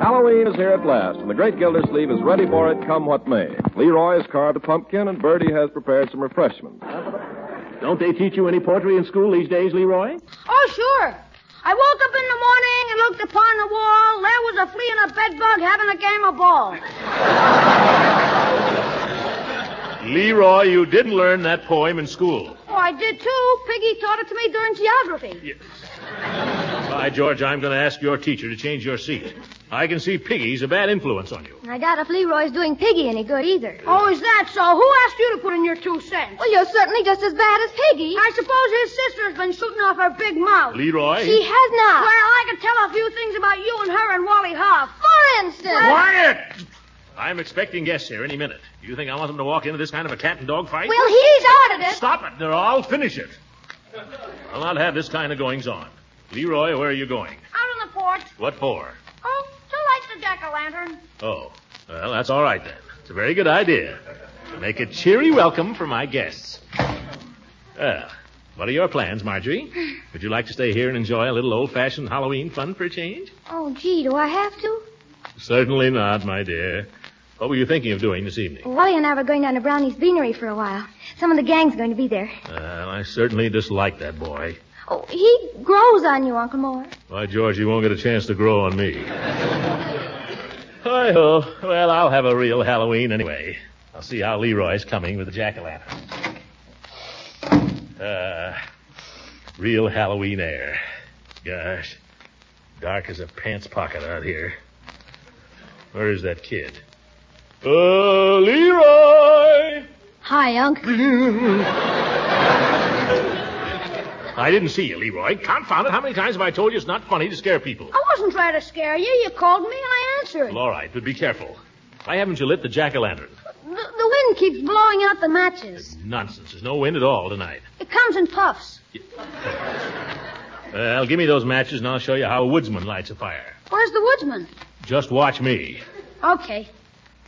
Halloween is here at last, and the great Gildersleeve is ready for it come what may. Leroy has carved a pumpkin, and Bertie has prepared some refreshments. Don't they teach you any poetry in school these days, Leroy? Oh, sure. I woke up in the morning and looked upon the wall. There was a flea and a bedbug having a game of ball. Leroy, you didn't learn that poem in school. Oh, I did, too. Piggy taught it to me during geography. Yes. By George, I'm going to ask your teacher to change your seat. I can see Piggy's a bad influence on you. I doubt if Leroy's doing Piggy any good either. Oh, is that so? Who asked you to put in your 2 cents? Well, you're certainly just as bad as Piggy. I suppose his sister's been shooting off her big mouth. Leroy? She has not. Well, I could tell a few things about you and her and Wally Huff. For instance. Quiet! I'm expecting guests here any minute. Do you think I want them to walk into this kind of a cat and dog fight? Well, he started it. Stop it, or I'll finish it. I'll not have this kind of goings-on. Leroy, where are you going? Out on the porch. What for? Oh, to light the jack-o'-lantern. Oh, well, that's all right then. It's a very good idea. Make a cheery welcome for my guests. Well, what are your plans, Marjorie? Would you like to stay here and enjoy a little old-fashioned Halloween fun for a change? Oh, gee, do I have to? Certainly not, my dear. What were you thinking of doing this evening? Wally and I were going down to Brownie's Beanery for a while. Some of the gang's going to be there. I certainly dislike that boy. Oh, he grows on you, Uncle Moore. Why, George, you won't get a chance to grow on me. Hi-ho. Well, I'll have a real Halloween anyway. I'll see how Leroy's coming with the jack-o'-lantern. Real Halloween air. Gosh, dark as a pants pocket out here. Where is that kid? Leroy! Hi, Unc. I didn't see you, Leroy. Confound it. How many times have I told you it's not funny to scare people? I wasn't trying to scare you. You called me and I answered. Well, all right, but be careful. Why haven't you lit the jack-o'-lantern? The wind keeps blowing out the matches. Nonsense. There's no wind at all tonight. It comes in puffs. Well, give me those matches and I'll show you how a woodsman lights a fire. Where's the woodsman? Just watch me. Okay.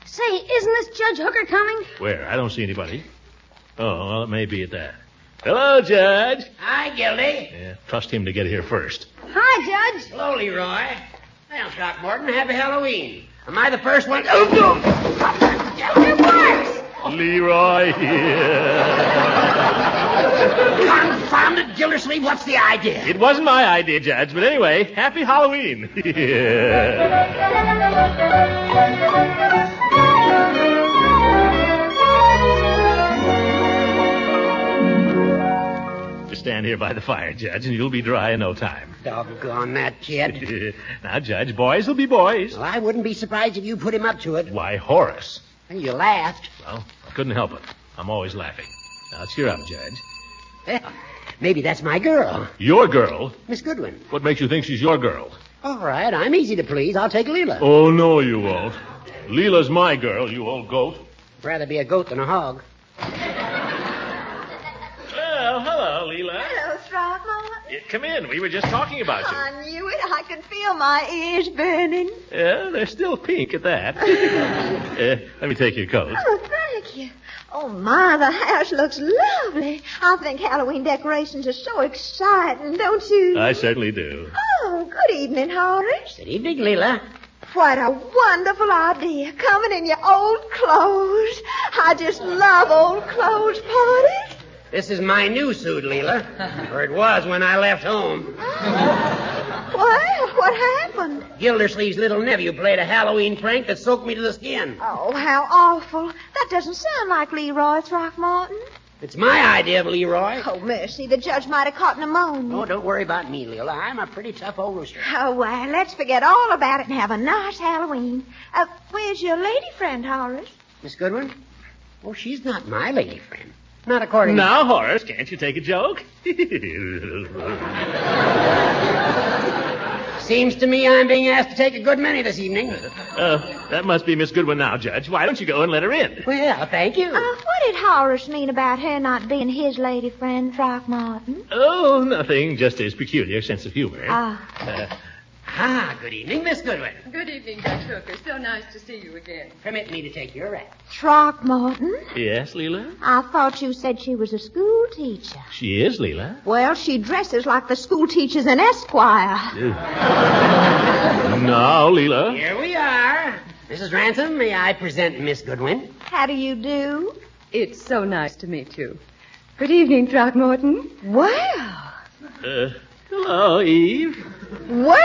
Say, isn't this Judge Hooker coming? Where? I don't see anybody. Oh, well, it may be at that. Hello, Judge. Hi, Gildy. Yeah, trust him to get here first. Hi, Judge. Hello, Leroy. Well, Throckmorton, happy Halloween. Am I the first one? Oh, no! It works! Leroy here. Confounded Gildersleeve, what's the idea? It wasn't my idea, Judge, but anyway, happy Halloween. Just stand here by the fire, Judge, and you'll be dry in no time. Doggone that kid. Now, Judge, boys will be boys. Well, I wouldn't be surprised if you put him up to it. Why, Horace. And you laughed. Well, I couldn't help it. I'm always laughing. Now, cheer up, Judge. Well, maybe that's my girl. Your girl? Miss Goodwin. What makes you think she's your girl? All right, I'm easy to please. I'll take Leila. Oh, no, you won't. Leila's my girl, you old goat. Rather be a goat than a hog. Well, hello, Leila. Hello, Throckmorton. Come in. We were just talking about you. I knew it. I could feel my ears burning. Yeah, they're still pink at that. Let me take your coat. Oh, thank you. Oh, my, the house looks lovely. I think Halloween decorations are so exciting, don't you? I certainly do. Oh, good evening, Horace. Good evening, Leila. What a wonderful idea, coming in your old clothes. I just love old clothes parties. This is my new suit, Leila. Or it was when I left home. Well, what happened? Gildersleeve's little nephew played a Halloween prank that soaked me to the skin. Oh, how awful. That doesn't sound like Leroy Throckmorton. It's my idea of Leroy. Oh, mercy, the judge might have caught pneumonia. Oh, don't worry about me, Leila. I'm a pretty tough old rooster. Oh, well, let's forget all about it and have a nice Halloween. Where's your lady friend, Horace? Miss Goodwin? Oh, she's not my lady friend. Not according to... Now, Horace, can't you take a joke? Seems to me I'm being asked to take a good many this evening. That must be Miss Goodwin now, Judge. Why don't you go and let her in? Well, thank you. What did Horace mean about her not being his lady friend, Throckmorton? Oh, nothing. Just his peculiar sense of humor. Good evening, Miss Goodwin. Good evening, Judge Hooker. So nice to see you again. Permit me to take your wrap. Throckmorton, Yes, Leila? I thought you said she was a school teacher. She is, Leila. Well, she dresses like the school teachers in Esquire. No, Leila. Here we are. Mrs. Ransom, may I present Miss Goodwin? How do you do? It's so nice to meet you. Good evening, Throckmorton. Well, Hello, Eve. well.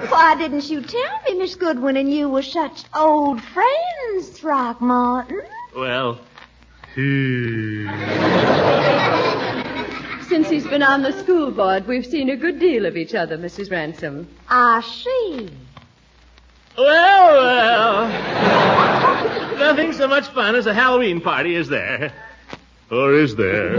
Why didn't you tell me Miss Goodwin and you were such old friends, Throckmorton? Well, Since he's been on the school board, we've seen a good deal of each other, Mrs. Ransom. I see. well. Nothing so much fun as a Halloween party, is there? Or is there?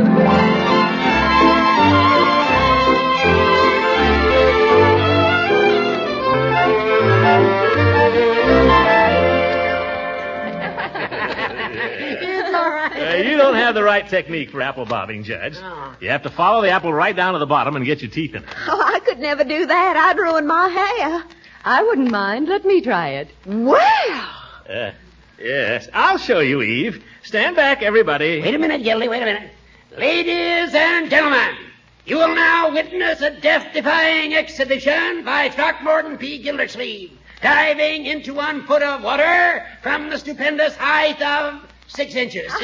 You don't have the right technique for apple bobbing, Judge. Oh. You have to follow the apple right down to the bottom and get your teeth in it. Oh, I could never do that. I'd ruin my hair. I wouldn't mind. Let me try it. Well. Yes, I'll show you, Eve. Stand back, everybody. Wait a minute, Gildy, wait a minute. Ladies and gentlemen, you will now witness a death-defying exhibition by Throckmorton P. Gildersleeve, diving into 1 foot of water from the stupendous height of 6 inches. Oh,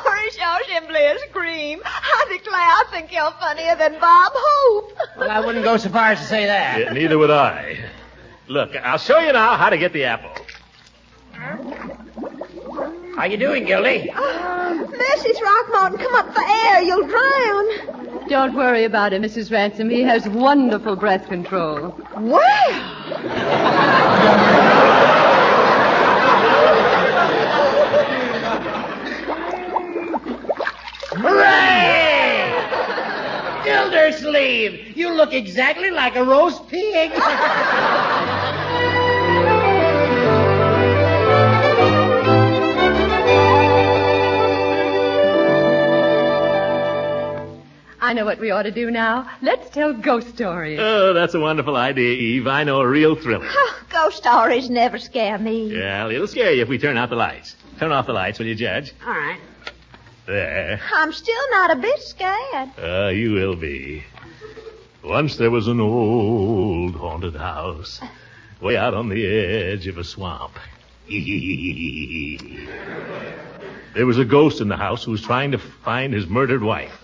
Horace, you're simply a scream. I declare I think you're funnier than Bob Hope. Well, I wouldn't go so far as to say that. Yeah, neither would I. Look, I'll show you now how to get the apple. How you doing, Gildy? Mercy, Throckmorton, come up for air. You'll drown. Don't worry about him, Mrs. Ransom. He has wonderful breath control. Well. Hooray! Gildersleeve, you look exactly like a roast pig. I know what we ought to do now. Let's tell ghost stories. Oh, that's a wonderful idea, Eve. I know a real thriller. Ghost stories never scare me. Yeah, it'll scare you if we turn out the lights. Turn off the lights, will you, Judge? All right. There. I'm still not a bit scared. You will be. Once there was an old haunted house way out on the edge of a swamp. There was a ghost in the house who was trying to find his murdered wife.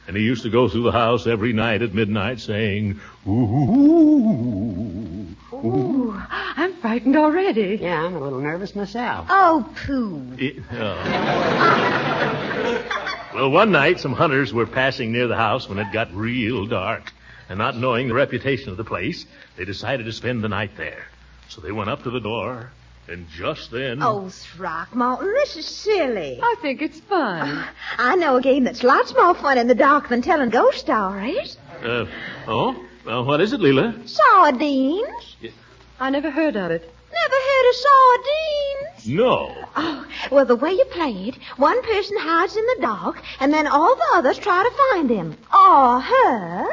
And he used to go through the house every night at midnight saying, ooh. Ooh, I'm frightened already. Yeah, I'm a little nervous myself. Oh, pooh. Well, one night some hunters were passing near the house when it got real dark. And not knowing the reputation of the place, they decided to spend the night there. So they went up to the door, and just then... Oh, Throckmorton, this is silly. I think it's fun. I know a game that's lots more fun in the dark than telling ghost stories. Well, what is it, Leila? Sardines. I never heard of it. Never heard of sardines? No. Oh, well, the way you play it, one person hides in the dark, and then all the others try to find him. Or her.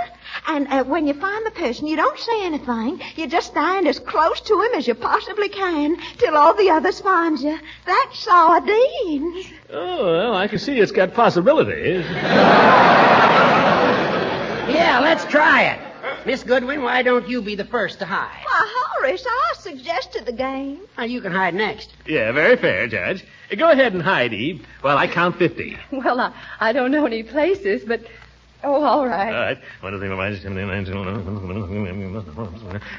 And when you find the person, you don't say anything. You just stand as close to him as you possibly can till all the others find you. That's sardines. Oh, well, I can see it's got possibilities. Yeah, let's try it. Miss Goodwin, why don't you be the first to hide? Why, Horace, I suggested the game. Now, you can hide next. Yeah, very fair, Judge. Go ahead and hide, Eve, while I count 50. Well, I don't know any places, but... Oh, all right. All right.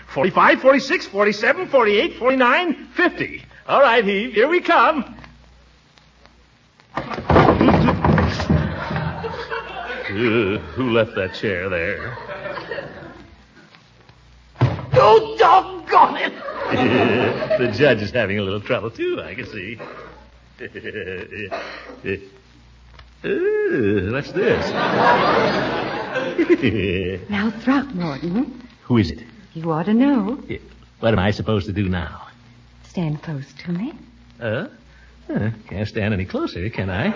45, 46, 47, 48, 49, 50. All right, Eve, here we come. Who left that chair there? Oh, doggone it! The judge is having a little trouble, too, I can see. What's this? Now, Throckmorton. Who is it? You ought to know. What am I supposed to do now? Stand close to me. Can't stand any closer, can I?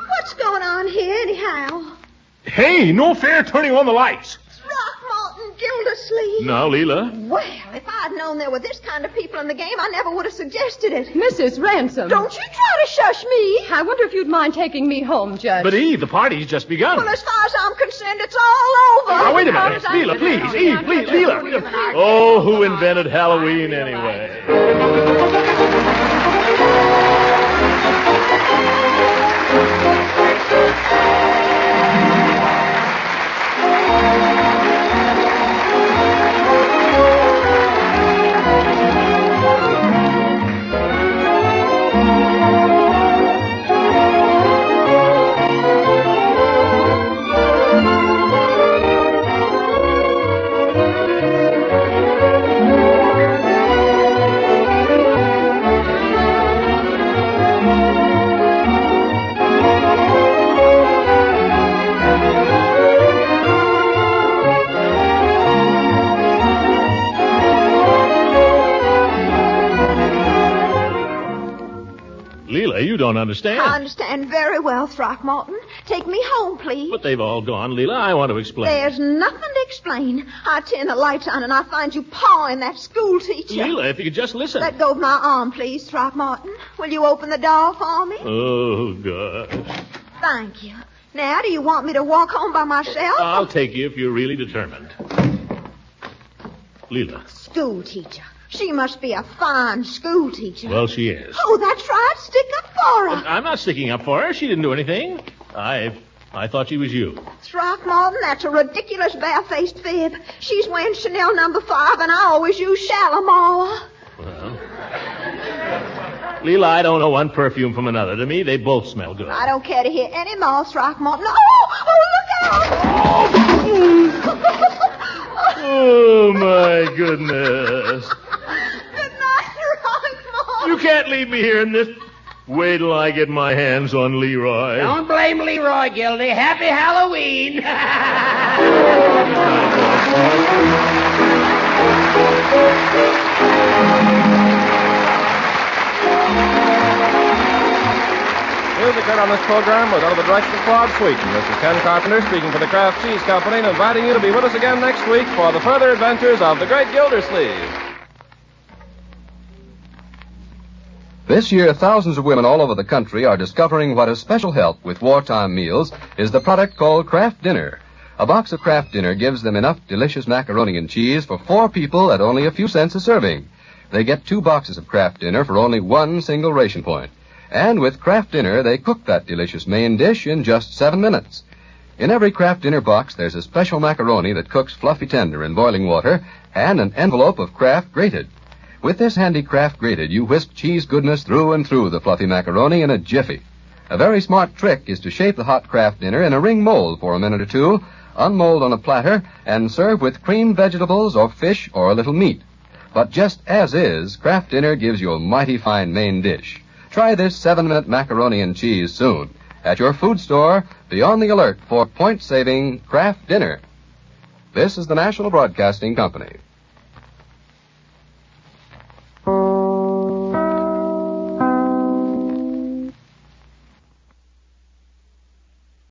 What's What's going on here, anyhow? Hey, no fair turning on the lights. Throckmorton, Gildersleeve. Now, Leila. Well, if I'd known there were this kind of people in the game, I never would have suggested it. Mrs. Ransom. Don't you try to shush me. I wonder if you'd mind taking me home, Judge. But, Eve, the party's just begun. Well, as far as I'm concerned, it's all over. Now, wait a minute. Leila, please. Eve, please. Leila. Oh, who invented Halloween anyway? Leila, you don't understand. I understand very well, Throckmorton. Take me home, please. But they've all gone, Leila. I want to explain. There's nothing to explain. I turn the lights on and I find you pawing that school teacher. Leila, if you could just listen. Let go of my arm, please, Throckmorton. Will you open the door for me? Oh, gosh. Thank you. Now, do you want me to walk home by myself? I'll take you if you're really determined. Leila. School teacher. She must be a fine school teacher. Well, she is. Oh, that's right. Stick up for her. I'm not sticking up for her. She didn't do anything. I thought she was you. Throckmorton, that's a ridiculous barefaced fib. She's wearing Chanel No. 5, and I always use Shalimar. Well, Leila, I don't know one perfume from another. To me, they both smell good. I don't care to hear any more, Throckmorton. Oh, look out! Oh, my goodness. Good night, Throckmorton. You can't leave me here in this. Wait till I get my hands on Leroy. Don't blame Leroy, Gildy. Happy Halloween. Music heard on this program was under the direction of Claude Sweeten. This is Ken Carpenter speaking for the Kraft Cheese Company and inviting you to be with us again next week for the further adventures of the great Gildersleeve. This year, thousands of women all over the country are discovering what a special help with wartime meals is the product called Kraft Dinner. A box of Kraft Dinner gives them enough delicious macaroni and cheese for 4 people at only a few cents a serving. They get 2 boxes of Kraft Dinner for only 1 single ration point. And with Kraft Dinner, they cook that delicious main dish in just 7 minutes. In every Kraft Dinner box, there's a special macaroni that cooks fluffy tender in boiling water and an envelope of Kraft grated. With this handy Kraft grated, you whisk cheese goodness through and through the fluffy macaroni in a jiffy. A very smart trick is to shape the hot Kraft Dinner in a ring mold for a minute or two, unmold on a platter, and serve with creamed vegetables or fish or a little meat. But just as is, Kraft Dinner gives you a mighty fine main dish. Try this 7-minute macaroni and cheese soon. At your food store, be on the alert for point-saving Kraft Dinner. This is the National Broadcasting Company.